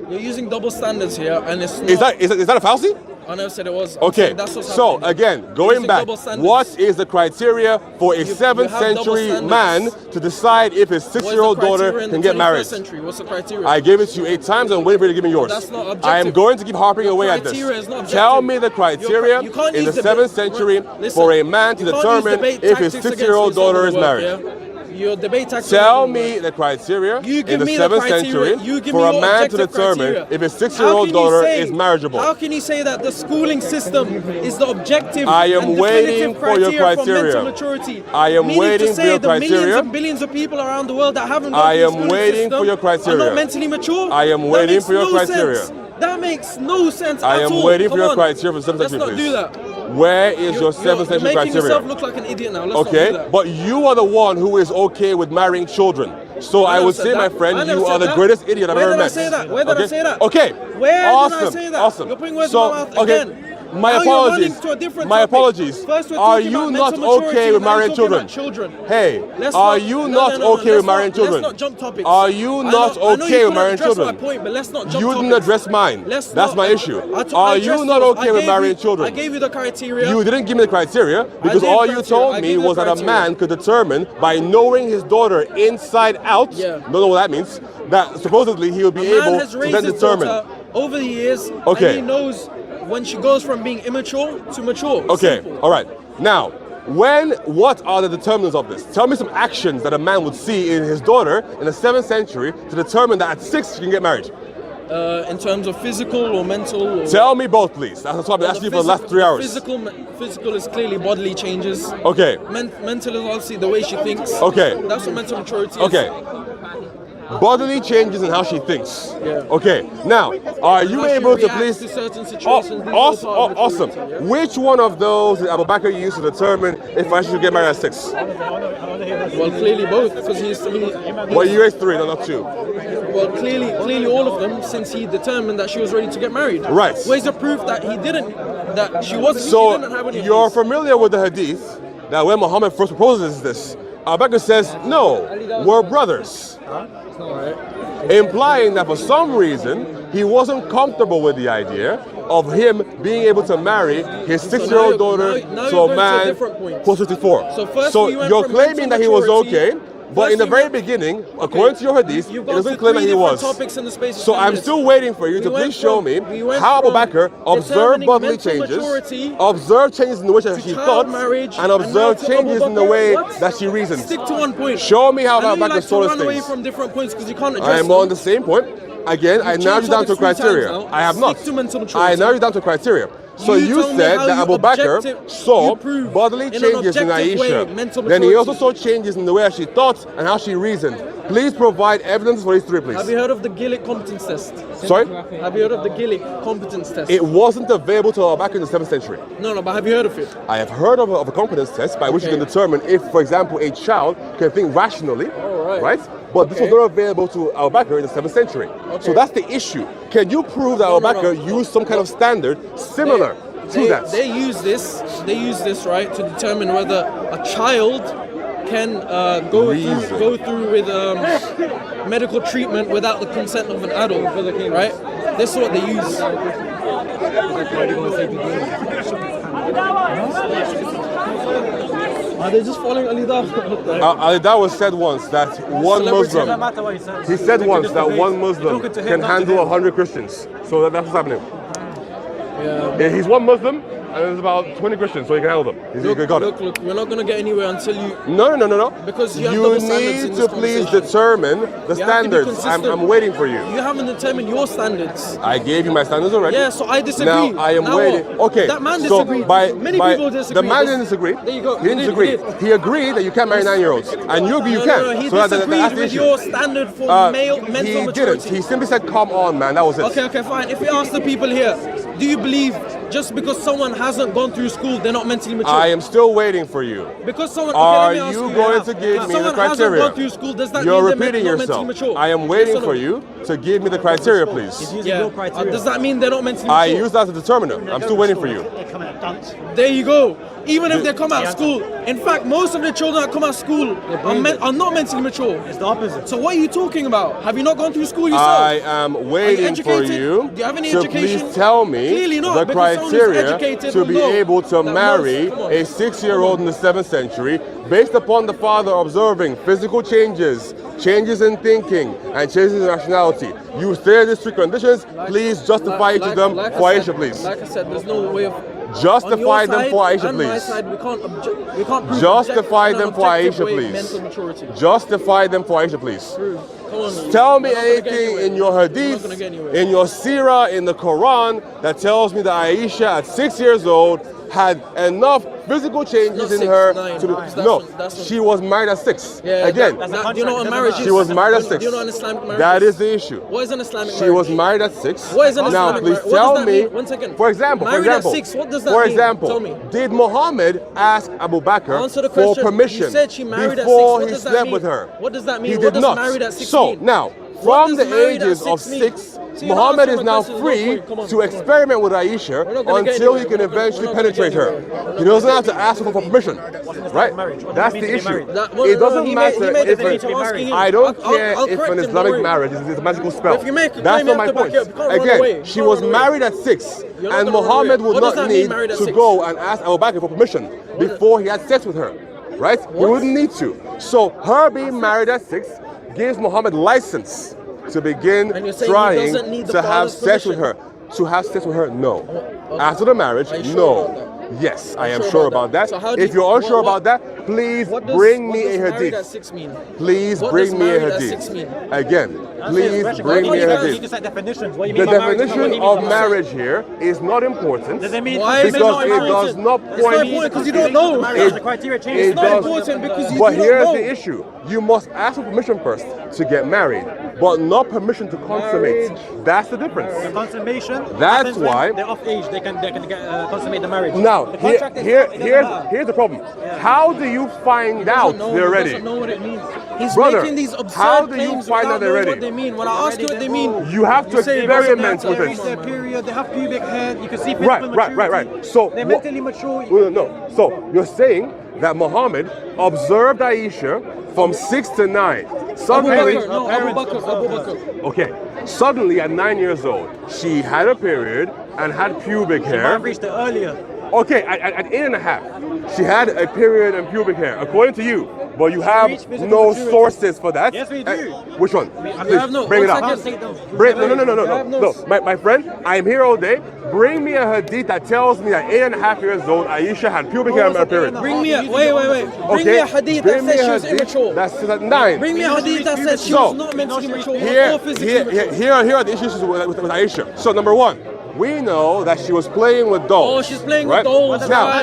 You're using double standards here, and it's not. Is that a fallacy? I never said it was. I'm Okay, saying that's what's so happening. again, You're going using back, double standards. what is the criteria for a You 7th have double century standards. man to decide if his What is the 6-year-old daughter criteria in can the get 21st married? Century? What's the criteria? I gave it to you 8 times and waiting for you to give me yours. That's not I am objective. going to keep harping Your away at this. criteria is not Tell objective. me the criteria You can't in the use 7th century Listen, for a man to you can't determine use debate if his tactics against 6-year-old me, it's not daughter is gonna work, married. yeah? Your debate tactics. Tell me the criteria You in give the me the 7th criteria. century You give for me a your man to objective determine criteria. if his How 6-year-old can you daughter say- is marriageable. How can you say that the schooling system is the objective I am and waiting definitive for your criteria for criteria. mental maturity? I am Meaning waiting to for say your the millions criteria. and billions of people around the world that haven't I gone through the am schooling waiting system for your criteria. are not mentally mature. I am That waiting makes for your no criteria. sense. That makes no sense I at am all. waiting Come for your on. criteria for 7th Let's century, not please. do that. Where is your 7th You're century making criteria? yourself look like an idiot now. Let's Okay, not do that. but you are the one who is okay with marrying children. So I never would said say, my that. I friend, never you are said the that. greatest idiot I've Where ever did I met. say that? Where did I say that? Okay. Where awesome. did I say that? Awesome. You're putting words so, in my mouth okay. again. My Now you're apologies. running to a different My topic. apologies. First we're Are talking you about not mental maturity, okay with now you're marrying talking children? about children. Hey, Let's are not- you no, not no, no, okay let's with marrying not- children? Let's not jump topics. Are you I not know you okay with couldn't marrying address children? my point, but let's not jump You didn't topics. address mine. Let's That's not- my issue. I Are addressed you not those. okay I with gave marrying you- children? I gave you the criteria. You didn't give me the criteria because gave all you criteria. told I me gave you was that a criteria. man could determine by knowing his daughter inside out. Yeah. Don't know what that means. That supposedly he will be A man able has to raised then his determine. daughter over the years, Okay. and he knows when she goes from being immature to mature. Okay, Simple. all right. Now, what are the determinants of this? Tell me some actions that a man would see in his daughter in the 7th century to determine that at 6 she can get married. In terms of physical or mental. Or Tell me both, please. That's what I've been asking you for the last 3 hours. Physical is clearly bodily changes. Okay. Mental is obviously the way she thinks. Okay. That's what mental maturity is. Okay. Bodily changes in how she thinks. Yeah. Okay. Now, are you How she able to reacts please? to certain situations. These are Awesome. all part of Awesome. maturity, yeah. Which one of those did Abu Bakr use to determine if I should get married at 6? Well, clearly both, because Well, you used 3, no, not 2. Well, clearly all of them, since he determined that she was ready to get married. Right. Where's the proof that he didn't? That she wasn't. So she didn't have any of you're these? familiar with the hadith that when Muhammad first proposes this, Abu Bakr says, "No, we're brothers," implying that for some reason he wasn't comfortable with the idea of him being able to marry his 6-year-old daughter now to you're a going to a man different point. post 54. So first So we went you're from claiming that he mental was maturity- okay, but in the First very we went- beginning, according to your hadith, You've it gone doesn't through claim that 3 he different was. topics in the space of So 10 I'm minutes. still waiting for you to We went please show from- me we went how Abu from Bakr observed determining bodily mental changes, maturity observed changes in the way that she child thought, marriage, and now observed to changes Abu in the Bakr. way What? that she reasoned. Stick to one point. Show me how I know Abu you Bakr like to saw run these away things. from different points because you can't I address am them. on the same point. Again, I You've narrowed changed you down to topics 3 criteria. times now. I have not. Stick to mental I maturity. narrowed you down to criteria. So You you tell me said how that you Abu Bakr objective- saw you prove bodily in an changes in objective way Aisha. mental Then he also maturity. saw changes in the way that she thought and how she reasoned. Please provide evidence for these 3, please. Have you heard of the Gillick competence test? Sorry? Have you heard of the Gillick competence test? It wasn't available to Abu Bakr in the 7th century. No, but have you heard of it? I have heard of a competence test by which you Okay. can determine if, for example, a child can think rationally, right. right? But this was Okay. not available to Abu Bakr in the 7th century. So Okay. that's the issue. Can you prove that Abu Bakr used some kind of standard similar to that? They use this right to determine whether a child can go through with medical treatment without the consent of an adult, right? This is what they use. Are they just following Ali Dawah? Ali Dawah said once that one Celebrity. Doesn't Muslim, matter what he says. he said Talking once to that his one face. Muslim You're talking to him, can not to handle him. 100 Christians. So that's what's happening. Yeah. He's one Muslim and there's about 20 Christians, so he can handle them. He's got it. Look, we're not gonna get anywhere until you. No. Because you have double standards in need this to please conversation. determine the You have to be standards. consistent. I'm waiting for you. You haven't determined your standards. I gave you my standards already. Yeah, so I disagree. Now I am Now waiting. what? Okay. That man so disagreed. The Many people disagree. man didn't disagree. There you go. He didn't He disagree. did. He agreed that you can't marry 9-year-olds, and you agree you can. No, he so disagreed that's the with issue. your standard for male mental He maturity. didn't. He simply said, "Come on, man." That was it. Okay, fine. If we ask the people here, do you believe just because someone hasn't gone through school, they're not mentally mature? I am still waiting for you. Because someone. Are okay, let me ask you going to give if me the someone hasn't criteria? gone through school, does that You're mean they're repeating not yourself. mentally mature? I am Yes waiting or no? for you to give me the criteria, please. Yeah. Does that mean they're not mentally mature? I use that as a determiner. I'm still waiting for you. There you go. Even if they come out of school, in fact, most of the children that come out of school are not mentally mature. It's the opposite. So what are you talking about? Have you not gone through school yourself? I am waiting for educated? you Do you have any to education? please tell me Clearly not, the because someone who's criteria educated to will be know able to that marry come on. a 6-year-old in the 7th century based upon the father observing physical changes, changes in thinking, and changes in nationality. You stay these 3 conditions, please justify each of them for Aisha, please. Like I said, there's no way of Justify on your them side for Aisha, and my please. side, we can't prove Justify in an them for objective Aisha, way please. mental maturity. Justify them for Aisha, please. Come on, Tell me we're not gonna get anything anywhere. in your We're not hadith, gonna get anywhere. in your seerah, in the Quran that tells me that Aisha at 6 years old had enough physical changes in 6, her 9, to that's no, that's she was married at 6. Yeah, Again, do you know what marriage is? she was married at 6. Do you know what an Islamic marriage That is? is the issue. What is an Islamic She marriage? was married at 6. What is an Now, Islamic please marriage? What tell does that me. mean? 1 second. For example, Married at 6, what does that for mean? example, Tell me. did Muhammad ask Abu Bakr Answer the for question. permission You said she married at 6. before What he does that slept mean? with her? What does that mean? He What did does not. married at 6 So mean? now, What from does the married at ages of 6 mean? 6, See, you're Muhammad answering is my now questions, free no point. Come on, to come on. experiment with We're Aisha not gonna get until he anywhere. can We're not eventually gonna get penetrate her. anywhere. He doesn't have to ask her for permission, right? That's the issue. It doesn't matter if I don't care if an Islamic marriage is a magical spell. If you make a That's claim, not you my have to point. back it up. You can't run Again, away. You she can't was run away. married at 6, You're not and gonna run Muhammad away. would What does not that mean, need married at to 6? go and ask Abu Bakr for permission before he had sex with her, right? He wouldn't need to. So her being married at 6 gives Muhammad license to begin And you're saying he trying doesn't need the to have father's sex with permission? her. To have sex with her, no. Okay. After the marriage, Are you sure no. about that? Yes, I Are you am sure sure about about that. that? So how do If you- you're unsure what- about that, please What does, bring what me does a married at hadith. 6 mean? Please What bring does me a married at hadith. 6 mean? Again, please Why bring me do a you guys hadith. need to set definitions? What do you The mean by marriage? What do definition you mean of by marriage here is not important Does it mean Why is it because not it important? does not It's not point. important because you don't know. the criteria changes? It Not does. important because you But do not here's know. the issue: you must ask for permission first to get married, but not permission to consummate. That's the difference. Consummation. That's happens when why- they're of age. They can consummate the marriage. Now, the contract is here's the problem. How do you find out they're He ready? doesn't know what it means. He's Brother, making these absurd how do you claims find without out they're knowing ready? what they mean. When I ask you what they mean, You have to say it experiment doesn't with matter. They reach it. their period. They have pubic hair. You can see physical Right. maturity. So they're what- mentally mature. No. So you're saying that Muhammad observed Aisha from 6 to 9. Abu Suddenly, Bakr, no, Abu Bakr. okay. Suddenly at 9 years old, she had a period and had pubic Might hair. have reached it earlier. Okay, at 8.5, she had a period and pubic hair, according to you. But you have reached physical no maturity. sources for that. Yes, we do. Which one? You have no. Bring it one up. second. Bring, no. You have no- My friend, I'm here all day. Bring me a hadith that tells me at 8.5 years old, Aisha had pubic hair and a period. Bring me a wait. Bring me a hadith Bring that me says a she was hadith immature. That says at 9. Bring me a hadith that says she So, was not mentally mature Here or physically mature. here are the issues with Aisha. So number one, we know that she was playing with dolls. Oh, she's playing with right? dolls, Now, right.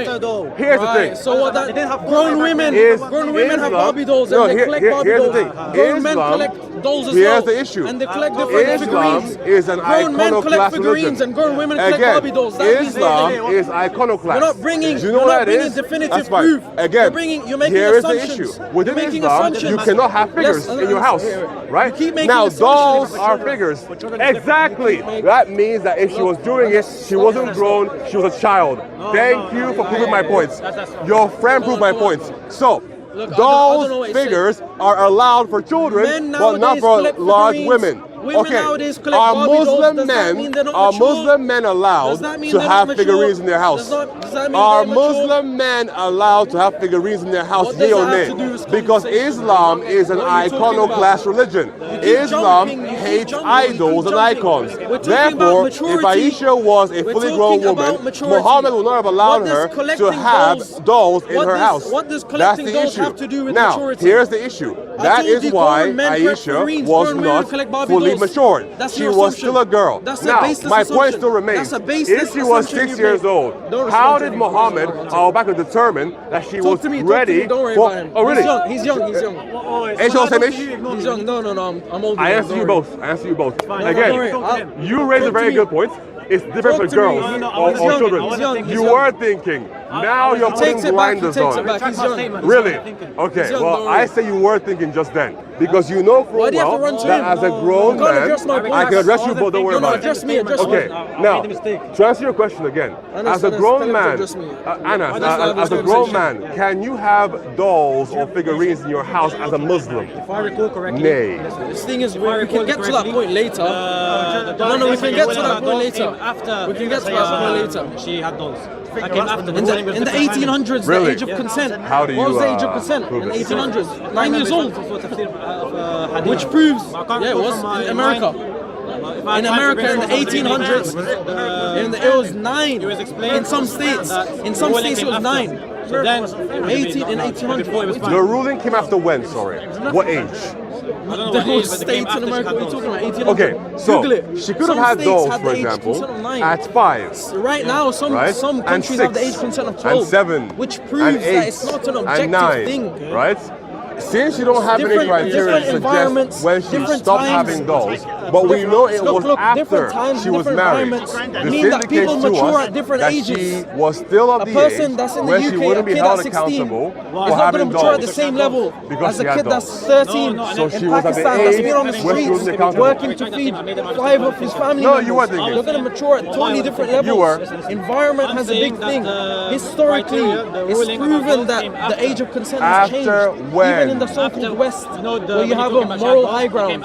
here's the Right, thing. so what? That They didn't have grown women Islam- have Barbie dolls No, and they here- collect here- Barbie here's the dolls. thing. Grown men Islam- collect dolls as here's well. the issue. And they collect different Islam figurines. is an Grown men collect iconoclast figurines religion. and grown women collect Again, Barbie dolls. That means Islam they- is iconoclast. You're not bringing. Do you know you're what not that bringing is? definitive That's fine. proof. Again, You're making here is the assumptions. issue. Within you're making Islam, assumptions. you cannot have figures in your house, right? You keep making Now, assumptions. dolls are figures. Exactly. That means that if she was doing it, she wasn't grown, she was a child. Thank you for proving my points. Your friend proved my points. So, Look, I don't know dolls what you're figures are allowed for children, Men but not nowadays for collect large figurines. women. Women Okay, nowadays collect are Barbie dolls. Muslim Does that mean men they're not are mature? Muslim men allowed Does that mean to they're have not mature? figurines in their house? Does that mean Are they're mature? Muslim men allowed to have figurines in their house? What does Yea or that have to do nay? with Because conversation? Islam is an What are you talking iconoclast about? religion. keep Islam jumping, you keep hates jumping, you idols keep and jumping. icons. We're talking about Therefore, if maturity. Aisha was a We're fully talking grown about woman, maturity. Muhammad would not have allowed What does her to collecting have dolls in what her does- house. what does That's collecting the dolls issue. have to do with now, maturity? here's the issue. I That told is you why grown men collect Aisha figurines, was grown women not collect Barbie fully dolls. matured. That's She your was assumption. still a girl. That's a Now, baseless my point assumption. still remains. That's a baseless If she was assumption 6 you years made. old, Don't respond how to did him. Muhammad Abu Bakr determine that she was Talk to me, ready don't worry for... about him. Oh, really? He's young. Aisha was the same age? He's young. No, I'm older. I than him, answer you don't worry. both. I answer you both. No, Again, don't worry. you raised a Talk very to me. good point. It's different Talk for to girls me. or He's young, children. he's young, he's You young. were thinking. Now you're putting Takes it back. He blinders takes on. it back. He's young. Really? Okay, He's young, well, don't I worry. say you were thinking just then. Because you know Why full do you have well to run to that him? as a grown You can't man, address my I point. can address you both, don't worry No, about address it. me, address Okay, me. now, to answer your question again, Anas, as a Anas, grown tell him to man, address me. Anas, Anas, as a Anas, grown Anas. man, can you have dolls or figurines in your house as a Muslim? If I recall correctly, Nay. This thing is, we can get to that point later. No, we can get to that point later. We can get to that point later. She had dolls. That came after. In the 1800s, Really? the age of consent. How do What was you, the age of consent prove in the it? 1800s? 9 years old, which proves, yeah, it was in America. In America in the 1800s, it was 9. In some states, it was 9. So then, 1800s. The ruling came after when, sorry? What age? The whole states in America, what are you talking about? 1800s. Okay, so Google it. she could have Some had states dolls, had for the age example, consent of 9. at 5. Right now, some Right? some And countries have the 6, age consent of 12, and 7, which and proves 8, that it's not an objective and 9, thing. right? Since you don't have any Different- criteria different to suggest environments, when she different stopped times. having dolls, but we know it was Look, after different times, she was different married. environments This mean that people indicates to mature us at different that ages. she was still of A the person age that's in the when UK, she wouldn't a be kid held at 16, accountable is for not going to having mature at the dolls. same level Because as she a had kid dolls. that's 13 So she in was at the Pakistan that's age been on the when she wasn't streets accountable. working to feed 5 of his family No, members. you were thinking. They're going to mature at totally different levels. You were. Environment has a big thing. Historically, it's proven that the age of consent has changed. After when? Even in the so-called West, where you have a moral high ground,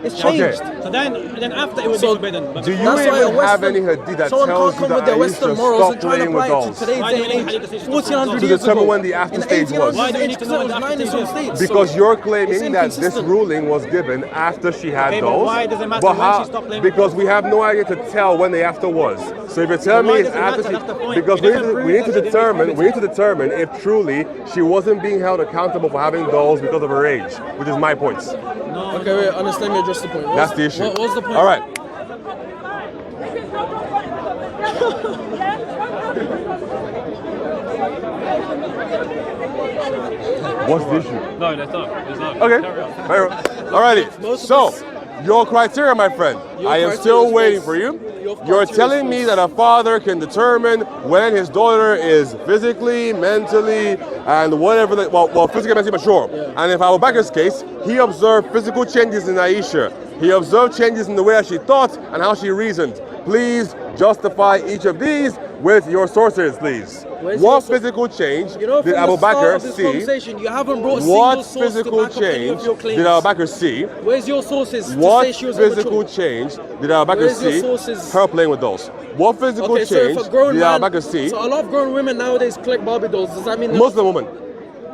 it's changed. So then after it was So, forbidden. But Do you That's why a even have Western- any hadith that someone tells can't you come with that their Western Aisha morals stopped and try to playing with apply it to dolls? today's day and age. 1400 To years determine ago. when the after in the stage was. 1800s, Why do the you age need to know consent when was the 9 in some after stage states. is? Because you're It's claiming that this inconsistent. ruling was given after she had Okay, but dolls. why does it matter But when how- she stopped playing with because we have no idea to tell when the after was. So if you're telling Why me it's does it after matter? That's the point. because It we doesn't need prove to that it determine if truly she wasn't being held accountable for having dolls because of her age, which is my point. Okay, wait, understand me, address the point. That's the issue. What was the point? All right. What's the issue? No, that's not. It's not. Okay. Alrighty. So, your criteria, my friend. I am criteria still is waiting false. for you. Your You're criteria is telling me false. that a father can determine when his daughter is physically, mentally, and whatever, physically, mentally mature. And if Abu Bakr's case, he observed physical changes in Aisha. He observed changes in the way that she thought and how she reasoned. Please justify each of these with your sources, please. Where's What your physical change You know, did from Abu the start Bakr of this see? conversation, you haven't brought a What single source physical to back up any change of your claims. did Abu Bakr see? Where's your sources to What say she was physical immature? change did Abu Bakr Where's your see? sources? Her playing with dolls. What physical Okay, so change if a grown did man, Abu Bakr see? so a lot of grown women nowadays collect Barbie dolls. Does that mean they're Muslim woman.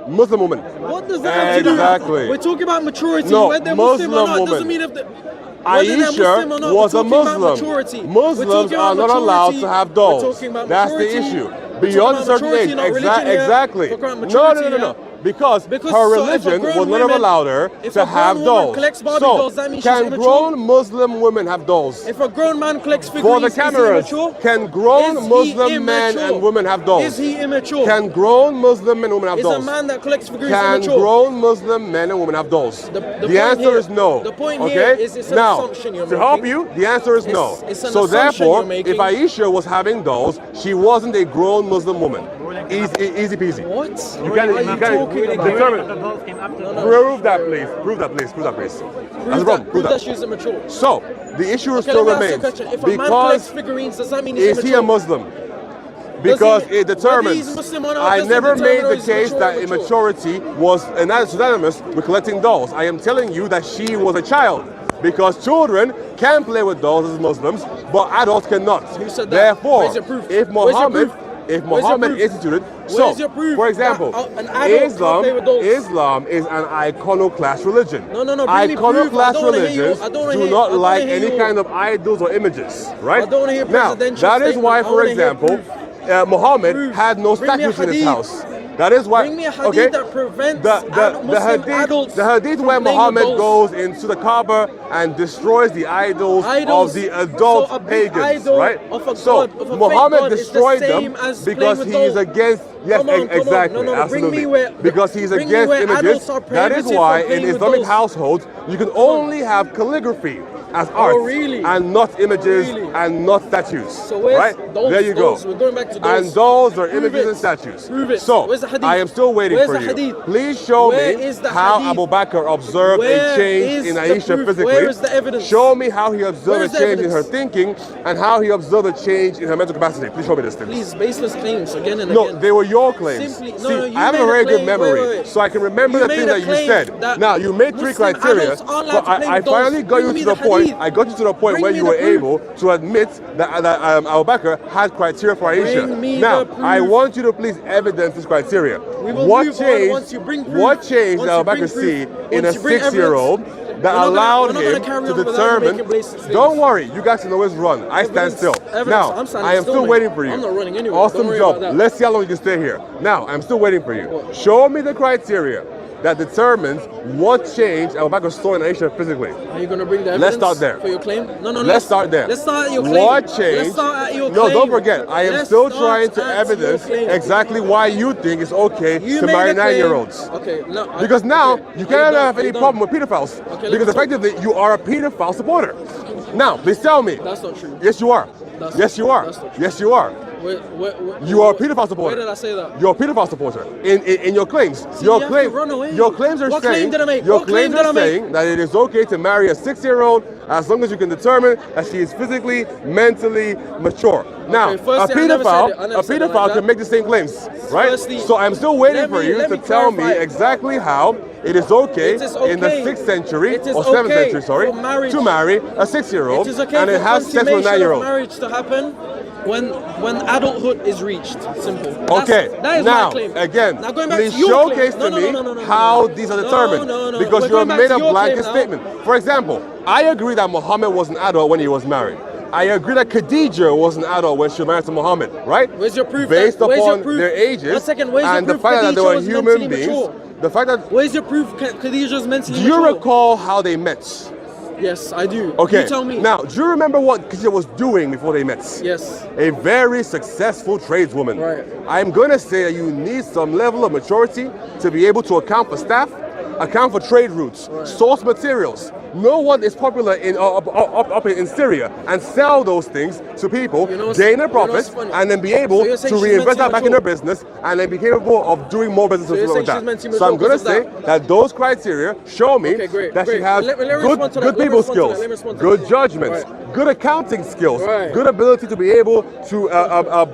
Muslim woman. What does that have to do? Exactly. We're talking about maturity. No, Whether they're Muslim or Muslim not woman. doesn't mean if they. Whether they're Muslim or Aisha not, was we're a talking about Muslim. maturity. We're Muslims talking are about not allowed maturity. to have We're dolls. talking about That's the maturity. issue. We're talking Beyond a about certain maturity, age. not religion here. Exactly. We're talking about No. maturity here. Because her so if a religion grown would not have woman- allowed her if to a grown have woman dolls. collects Barbie So, dolls, that means she's can immature? grown Muslim women have dolls? If a grown man collects For figurines, the cameras, is he immature? can grown Is he Muslim men immature? and women have dolls? Is he immature? Can grown Muslim men and women have Is dolls? a man that collects figurines Can immature? grown Muslim men and women have dolls? The point answer here- is no. the point okay? here is it's an now, assumption you're to help making. you, the answer is no. It's an so assumption therefore, you're making. if Aisha was having dolls, she wasn't a grown Muslim woman. Easy peasy. What? You can't What are you talking about? determine. Prove that, please. Prove that, please. Prove that, please. That's wrong. Prove Prove that that. she's immature. So the issue Okay, still let me ask you a remains question. If a man collects because figurines, does that mean he's is he immature? a Muslim? Because he- it whether determines. he's Muslim or not I doesn't never determine made whether the he's case mature or that immature. immaturity was synonymous with collecting dolls. I am telling you that she was a child. Because children can play with dolls as Muslims, but adults cannot. Who said that? Therefore, Where's your proof? if Where's your Muhammad, proof? if Where's your Muhammad proof? instituted, Where's your proof for example, that an adult can't play with dolls? Islam is an iconoclast religion. No, bring me proof. I Iconoclast don't wanna hear you- religions I don't wanna do hear- not I don't like wanna hear any you- kind of idols or images, right? I don't wanna hear now, presidential that is statement. why, I for wanna hear example, proof. Muhammad Proof. had no Bring me a statues in his hadith. house. That is why. Bring me a hadith okay, that prevents the hadith from where playing with Muhammad dolls. goes into the Kaaba and destroys the idols Idols. of the adult So a big pagans, idol right? of a so god, of a fake Muhammad god is the destroyed them same as because playing he with is dolls. against. Yes, Come on, exactly, no, bring absolutely. me where, because he's bring me against where images. adults are That is prohibited why from playing in with Islamic dolls. households you can only have calligraphy as art really? and not images Really? and not statues. So where's right? dolls? There you Dolls. go. We're going back to dolls. And dolls are Prove images it. and statues. Prove it. So Where's the hadith? I am still waiting Where's for the you. hadith? Please show Where me is the how hadith? Abu Bakr observed Where a change is in the Aisha proof? physically. Where is the evidence? Show me how he observed Where a is the change in her evidence? thinking and how he observed a change in her mental capacity. Please show me this thing. Please, baseless claims again and No, again. they were your claims. Simply- no, See, no, you I have a made a very good claim. memory, Wait. so I can remember You the made things a that you claim said. that Now, you made three Muslim criteria, adults aren't allowed but to play I with dolls. finally got Bring you me to the the point. hadith. I got you to the point Bring where me you the were proof. able to admit that Abu Bakr had criteria for Aisha. Bring me Now, the proof. I want you to please evidence this criteria. We will What move on changed? once you bring proof. What changed Once did you Abu bring Bakr see proof. in a Once you bring 6-year-old evidence. that We're not gonna- allowed we're not gonna him carry to on without determine? making blatant statements. Don't worry, you guys can always run. I stand Evidence. still. Evidence. Now, I'm standing I am still, still mate. waiting for you. I'm not running anywhere. Awesome Don't worry job. about that. Let's see how long you can stay here. Now, I'm still waiting for you. Show me the criteria that determines what change Abu Bakr saw in Aisha physically. Are you going to bring the evidence Let's start there. for your claim? No, Let's start there. Let's start at your claim. What changed? Let's start at your No, claim. don't forget. I am Let's still start trying to at evidence your claim. exactly why you think it's okay You to made marry a claim. 9-year-olds. Okay, no. Because now okay. you Are cannot done? have Are any you done? problem with pedophiles. Okay, let Because me talk. effectively you are a pedophile supporter. Now, please tell me. That's not true. Yes, you are. That's Yes, not- you are. that's not true. Yes, you are. You are a pedophile supporter. Where did I say that? You're a pedophile supporter in your claims. See, your you have to claim, run away. your claims are What saying. claim did I make? Your What claim claims did are I make? saying that it is okay to marry a 6-year-old as long as you can determine that she is physically, mentally mature. Now, Okay, firstly, I never said it. I never a said it like pedophile that. can make the same claims, right? Firstly, so I'm still waiting let for me- you let to me tell me clarify. exactly how it is okay, It is in the okay. 6th century It is or 7th okay century, sorry, for marriage. to marry a 6-year-old It is okay and for it has sex with a consummation of 9-year-old. marriage to happen when adulthood is reached. Simple. Okay, that is now, my claim. again, Now going back please to your showcase claim. to me No, how these are determined. No. Because We're you have going back made to a your blanket claim now. statement. For example, I agree that Muhammad was an adult when he was married. I agree that Khadija was an adult when she was married to Muhammad, right? Where's your proof? Based where's your upon proof? their ages 1 second, where's and your the proof fact that they Khadija were was human mentally beings. mature? The fact that, Where's your proof Khadija's mentally do you mature? recall how they met? Yes, I do. Okay, You tell me. now, do you remember what Khadija was doing before they met? Yes. A very successful tradeswoman. Right. I'm going to say that you need some level of maturity to be able to account for staff, account for trade routes, source materials, know what is popular in up in Syria, and sell those things to people, You know what's- gain a you know profit, what's funny? and then be able So you're saying to she's reinvest that mentally back in their mature? business, and then be capable of doing more business So you're like saying that. she's mentally So I'm mature going to because say of that those criteria show me Okay, great, that she great. has Let me respond to that. good Let me people respond to that. skills, Let me respond to good that. judgments, Right. good accounting skills, Right. good ability to be able to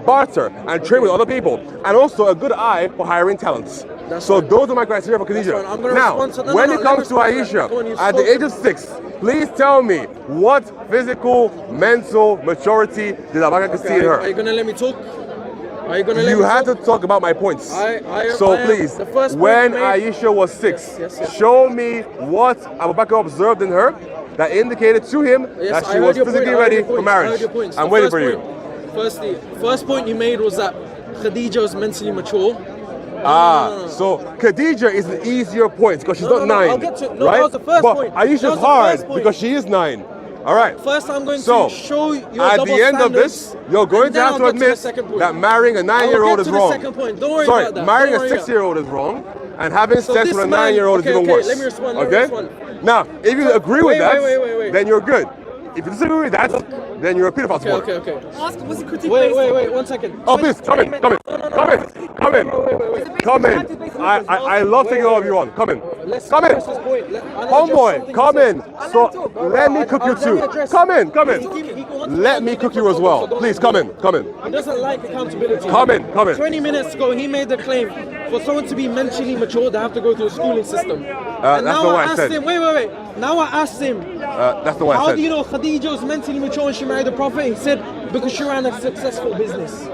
barter and trade with other people, and also a good eye for hiring talents. That's So fine. those are my criteria for fine. I'm Khadija. gonna Now, respond to- no, when no, it let me comes to respond to that. Aisha, Go on, you at the spoke. age of 6, please tell me what physical, mental maturity did Abu Bakr see in Are her? you gonna let me talk? Are you gonna let You me have talk? to talk about my points. So I am- please, the first point when you made- Aisha was 6, Yes. show me what Abu Bakr observed in her that indicated to him Yes, that I she heard was your point, physically I heard ready your for points, I heard marriage. your points. I'm The waiting first for you. point- first point you made was that Khadija was mentally mature. So Khadija is an easier point because she's No, not no, 9. I'll get to- no, right? that was the first but point. That Aisha's was the hard first point. because she is 9. All right. First, I'm going So, to show you at double the end of this, standards, you're going and to then have I'll to get the admit second point. that marrying a I'll 9-year-old get is to the wrong. second point. Don't worry Sorry, about that. marrying Don't a worry. 6-year-old is wrong, and having So sex this with a man- 9-year-old is okay, even okay, worse. let me respond, let me Okay? respond. Now, if you agree with Wait, that, wait. then you're good. If you disagree with that, then you're a pedophile supporter. Okay. Ask, was it critique Wait, based? 1 second. Oh, please, come in. Come in. I love taking all of you on. Come in. Let's Come in. address this point. Homeboy, come in. So let me cook you too. Come in. Let me cook you as well. Please, come in. He doesn't like accountability. Come in. 20 minutes ago, he made the claim for someone to be mentally mature, they have to go through a schooling system. And that's now not what I I asked said. him, wait. Now I asked him, That's the one I How said. do you know Khadija was mentally mature when she married the Prophet? He said, because she ran a successful business.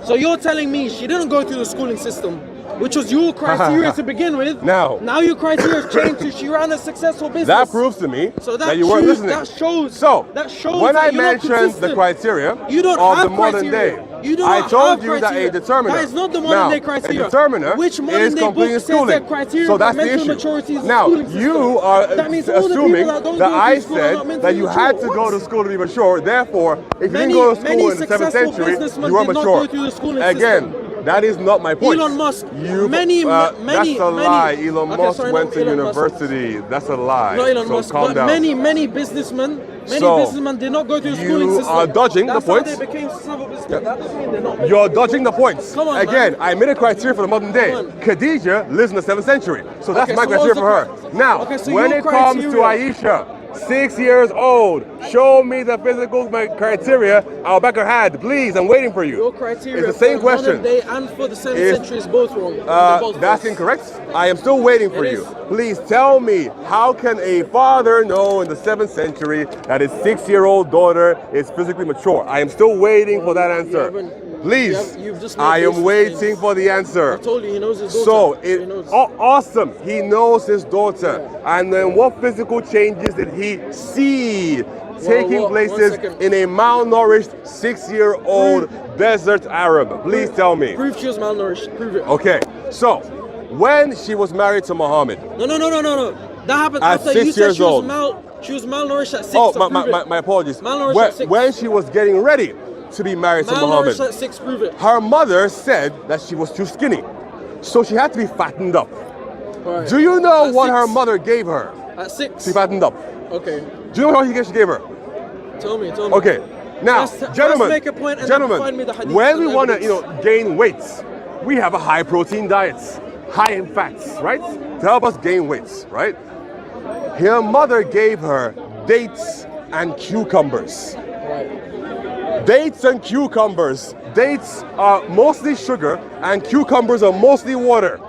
So you're telling me she didn't go through the schooling system, which was your criteria to begin with. Now your criteria has changed to she ran a successful business. That proves to me so that you weren't listening. That shows. So when that I you're not mentioned the consistent. criteria You don't of have the modern criteria. day, You do I not told have you that criteria. a determiner. That is not the modern day criteria. A determiner Which modern is day completing book says schooling. that criteria So for that's the mental issue. maturity is the Now schooling system. you are That means all the assuming people that don't that go I to school are not said mentally that you had to mature. go to school to be mature. Therefore, if you Many- didn't go to many school in the 7th successful century, businessmen you were did not mature. go through the schooling Again. system. That is not my point. Elon Musk. You, Many- that's many- a lie. many- Elon Okay, Musk sorry, went not to Elon Musk. university. That's a lie. Not Elon so Musk, calm but down. many businessmen did not go through the schooling You system. are dodging the That's points. how they became successful businessmen. That doesn't mean they're not. You're dodging the points. Come on, Again, man. I made a criteria for the modern day. Come on. Khadija lives in the 7th century. So that's Okay, my so what criteria was for her. the Now, Okay, so when your it comes to criteria- Aisha, 6 years old, show me the physical criteria Abu Bakr had. Please, I'm waiting for you. Your criteria It's the same for modern question. day and for the 7th Is- century is both wrong. They're both That's false. incorrect. I am still waiting for It you. is. Please tell me, how can a father know in the 7th century that his 6-year-old daughter is physically mature? I am still waiting for that answer. haven't- Please, you've just made I am racist waiting claims. for the answer. I told you he knows his daughter. So, he knows. awesome. He knows his daughter. And then what physical changes did he see taking one places second. in a malnourished 6-year-old desert Arab? Please tell me. Prove she was malnourished. Prove it. Okay, so when she was married to Muhammad, No. That happened At after 6 you said years old. she was malnourished at 6. oh, so my, prove my, it. my apologies. Malnourished When, at 6. when she was getting ready to be married to Muhammad, Malnourished at 6, prove it. her mother said that she was too skinny. So she had to be fattened up. Alright. Do you know At what 6? her mother gave her At 6. to be fattened up? Okay. Do you know what she gave her? Tell me. Okay. Now, Let's gentlemen, make a point and then find me the hadith when and we want to, evidence. gain weight, we have a high protein diet, high in fats, right? To help us gain weight, right? Her mother gave her dates and cucumbers. Dates and cucumbers. Dates are mostly sugar and cucumbers are mostly water.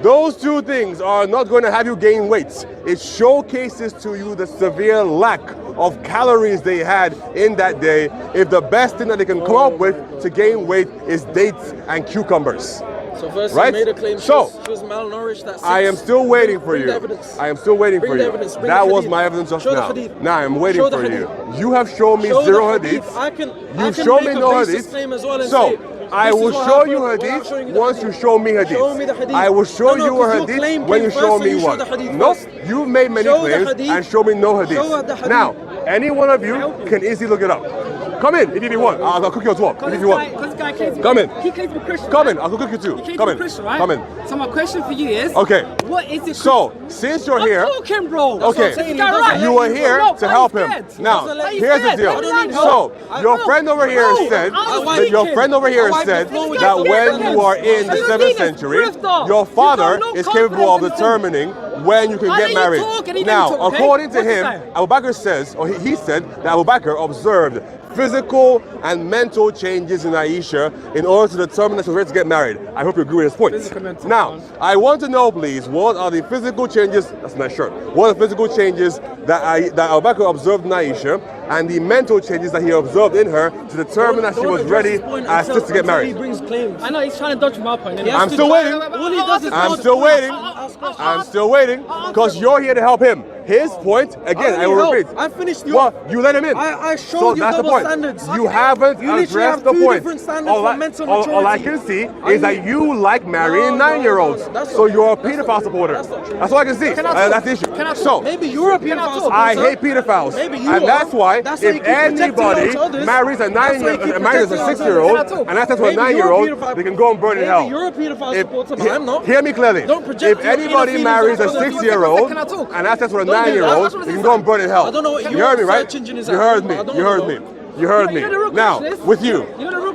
Those two things are not going to have you gain weight. It showcases to you the severe lack of calories they had in that day if the best thing that they can come up with to gain weight is dates and cucumbers. So first Right? you made a claim So, she was malnourished at 6. I am still waiting for Bring you. the evidence. I am still waiting Bring for the you. evidence. Bring That the was hadith. my evidence just Show the now. hadith. Now I'm waiting Show the for you. hadith. You have shown me Show the 0 hadith. hadith. I can You've make shown me a no racist hadith. claim as well and So say, I this is will what show you happened without hadith showing you the once hadith. you show me hadith. Show me the hadith. I will show No, you a 'cause your claim hadith when came you first, show so me you show one. the hadith Nope, first. you've made many Show the claims hadith. and show me no hadith. Show the hadith. Now, any one of you can easily look it up. Come in if you want. I'll cook you as well. If you want. Because this guy claims Come in. He claims to be Christian. Come right? in. I'll cook you too. He claims Come to in. be Christian, right? Come in. So my question for you is, Okay. what is it? So, since you're here, I'm talking, bro. okay, This guy right. you are here Bro, to why help you him. scared? Now, Doesn't let you here's the scared. deal. I don't need So, help. your friend over here Bro, said, I was that your thinking. friend over here I said wipe the floor with that your when hands. you are in the You 7th need a century, proof, though. your father You got no is capable of confidence in him. determining when you can I get let you married. talk and he let Now, you talk, okay? according to What's he him, saying? Abu Bakr says, or he said that Abu Bakr observed physical and mental changes in Aisha in order to determine that she was ready to get married. I hope you agree with this point. Now, I want to know, please, what are the physical changes, that's a nice shirt, what are the physical changes that Abu Bakr observed in Aisha and the mental changes that he observed in her to determine that she was ready as to get He married? brings claims. I know he's trying to dodge my point. I'm still waiting. All he does is I'm dodge still points. waiting. I'm still waiting because you're here to help him. His point, again, I will repeat. I finished your. Well, you let him in. I showed so you that's the double point. standards. You haven't You literally addressed have the two point. different standards All for I, mental all I maturity. can see I is that mean- you like marrying No, 9-year-olds. that's So not you're a true. pedophile supporter. That's not true. That's all I can see. Can I talk? That's the issue. Can I talk? So, Maybe you're a pedophile supporter. I hate pedophiles. Maybe you and are. that's why That's why you if keep protecting anybody those others. marries a That's why you keep marries a protecting those 6-year-old others. and that's to a Maybe you're a 9-year-old, pedophile. they can go and burn in Maybe hell. you're a pedophile If- supporter, but I'm not. Hear me clearly. Don't project If your inner anybody feelings marries a onto other people. 6-year-old Can I talk? and that's to a Don't do that. 9-year-old, That's what they it can is. go and burn in hell. I don't know what You your heard me, right? search engine is You at, heard me. but I don't You wanna heard know. me. You heard me. You know the real Now, question is- with you. You know the real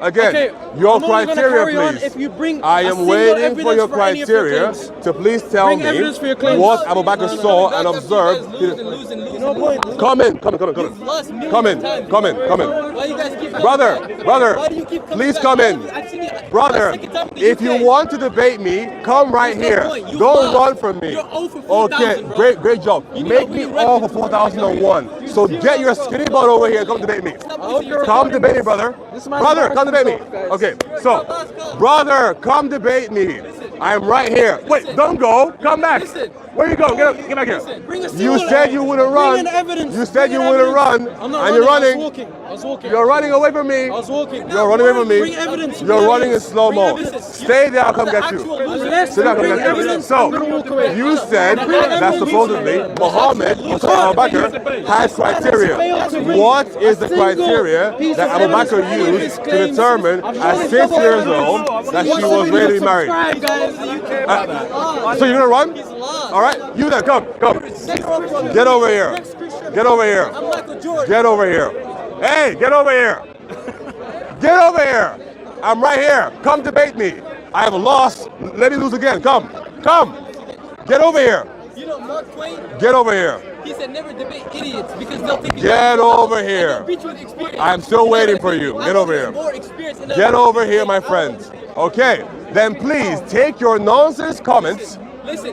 Again, Okay, your I'm only gonna criteria, carry on please. if you bring I a am single waiting for your evidence for any of your criteria claims. to please tell Bring me evidence for your claims. what Abu Bakr saw and observed. No point. Come in. Brother, please come in. Brother, if you want to debate me, come right here. Don't run from me. Okay, great job. Make me all for 4001. So get your skinny butt over here and come debate me. Come debate me, brother. Brother, come debate me. Okay, so, brother, come debate me. I'm right here. Wait, don't go. Come back. Where you going? Get back here. You said you wouldn't run. You said you wouldn't run. And you're running. I was walking. You're running away from me. I was walking. You're running away from me. Bring evidence. You're running in slow-mo. Stay there, I'll come get you. Stay there, I'll come get you. So, you said that supposedly Muhammad, or Abu Bakr, has criteria. What is the criteria that Abu Bakr used to determine at 6 years old that she was ready to be married? So you're gonna run? All right, you then, come. Get over here. Get over here. Get over here. Hey, get over here. Get over here. I'm right here. Come debate me. I have lost. Let me lose again. Come. Get over here. You know, Mark Twain, Get over here. he said never debate idiots because they'll think Get over here. I'm still waiting for you. Get over here. Get over here, my friends. Okay, then please take your nonsense comments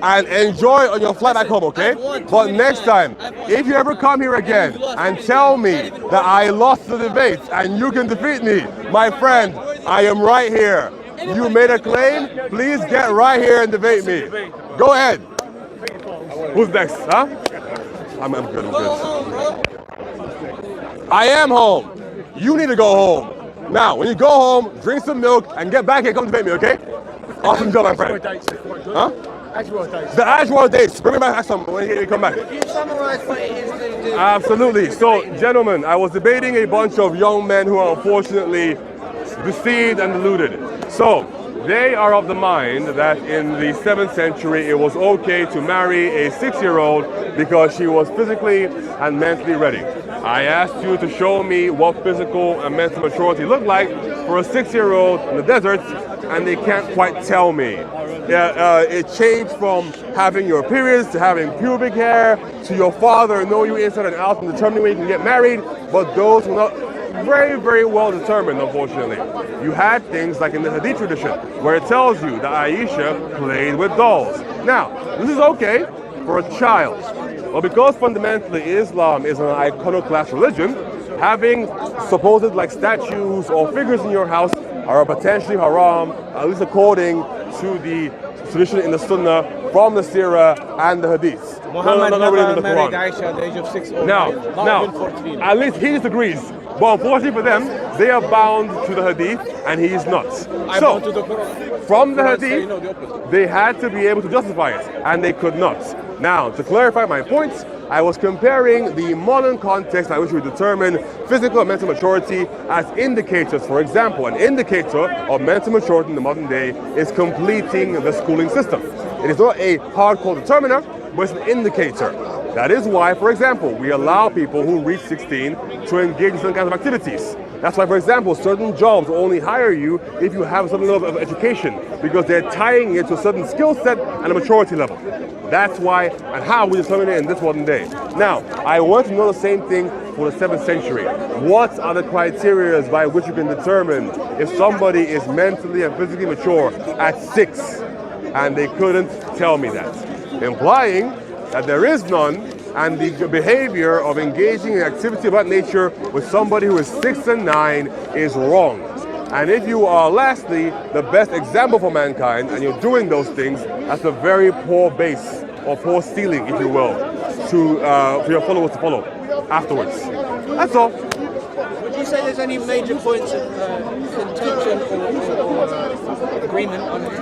and enjoy on your flight back home, okay? But next time, if you ever come here again and tell me that I lost the debate and you can defeat me, my friend, I am right here. You made a claim, please get right here and debate me. Go ahead. Who's next, huh? I'm good. I am home. You need to go home. Now, when you go home, drink some milk and get back here, come debate me, okay? Awesome job, my friend. Huh? The Ashwell dates. Bring me back some when you come back. Absolutely. So, gentlemen, I was debating a bunch of young men who are unfortunately deceived and deluded. So, they are of the mind that in the 7th century it was okay to marry a 6-year-old because she was physically and mentally ready. I asked you to show me what physical and mental maturity looked like for a 6-year-old in the desert, and they can't quite tell me. It changed from having your periods to having pubic hair to your father know you inside and out and determining when you can get married, but those were not very, very well determined, unfortunately. You had things like in the Hadith tradition, where it tells you that Aisha played with dolls. Now, this is okay for a child, but because fundamentally Islam is an iconoclast religion, having supposed like statues or figures in your house are potentially haram, at least according to the tradition in the Sunnah from the Sirah and the Hadith. Muhammad not never really in the married Quran. Aisha at the age of 6 or Now, 9, not even 14. at least he disagrees. But unfortunately for them, they are bound to the Hadith and he is not. I'm So, bound to the Quran. from the Quran say, Hadith, the opposite. they had to be able to justify it, and they could not. Now, to clarify my points, I was comparing the modern context by which we determine physical and mental maturity as indicators. For example, an indicator of mental maturity in the modern day is completing the schooling system. It is not a hardcore determiner, but it's an indicator. That is why, for example, we allow people who reach 16 to engage in certain kinds of activities. That's why, for example, certain jobs only hire you if you have some level of education, because they're tying it to a certain skill set and a maturity level. That's why and how we determine it in this modern day. Now, I want to know the same thing for the 7th century. What are the criteria by which you can determine if somebody is mentally and physically mature at 6? And they couldn't tell me that, implying that there is none, and the behavior of engaging in activity of that nature with somebody who is 6 and 9 is wrong. And if you are lastly the best example for mankind and you're doing those things, that's a very poor base or poor ceiling, if you will, to for your followers to follow afterwards. That's all. Would you say there's any major points of contention or agreement on if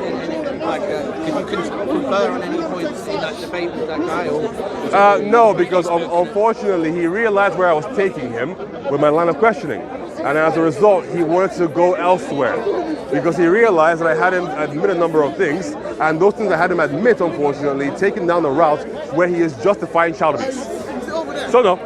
you can confer on any points in that debate with that guy? Or No, because unfortunately he realized where I was taking him with my line of questioning. And as a result, he wanted to go elsewhere because he realized that I had him admit a number of things, and those things I had him admit, unfortunately, taken down a route where he is justifying child abuse. So no.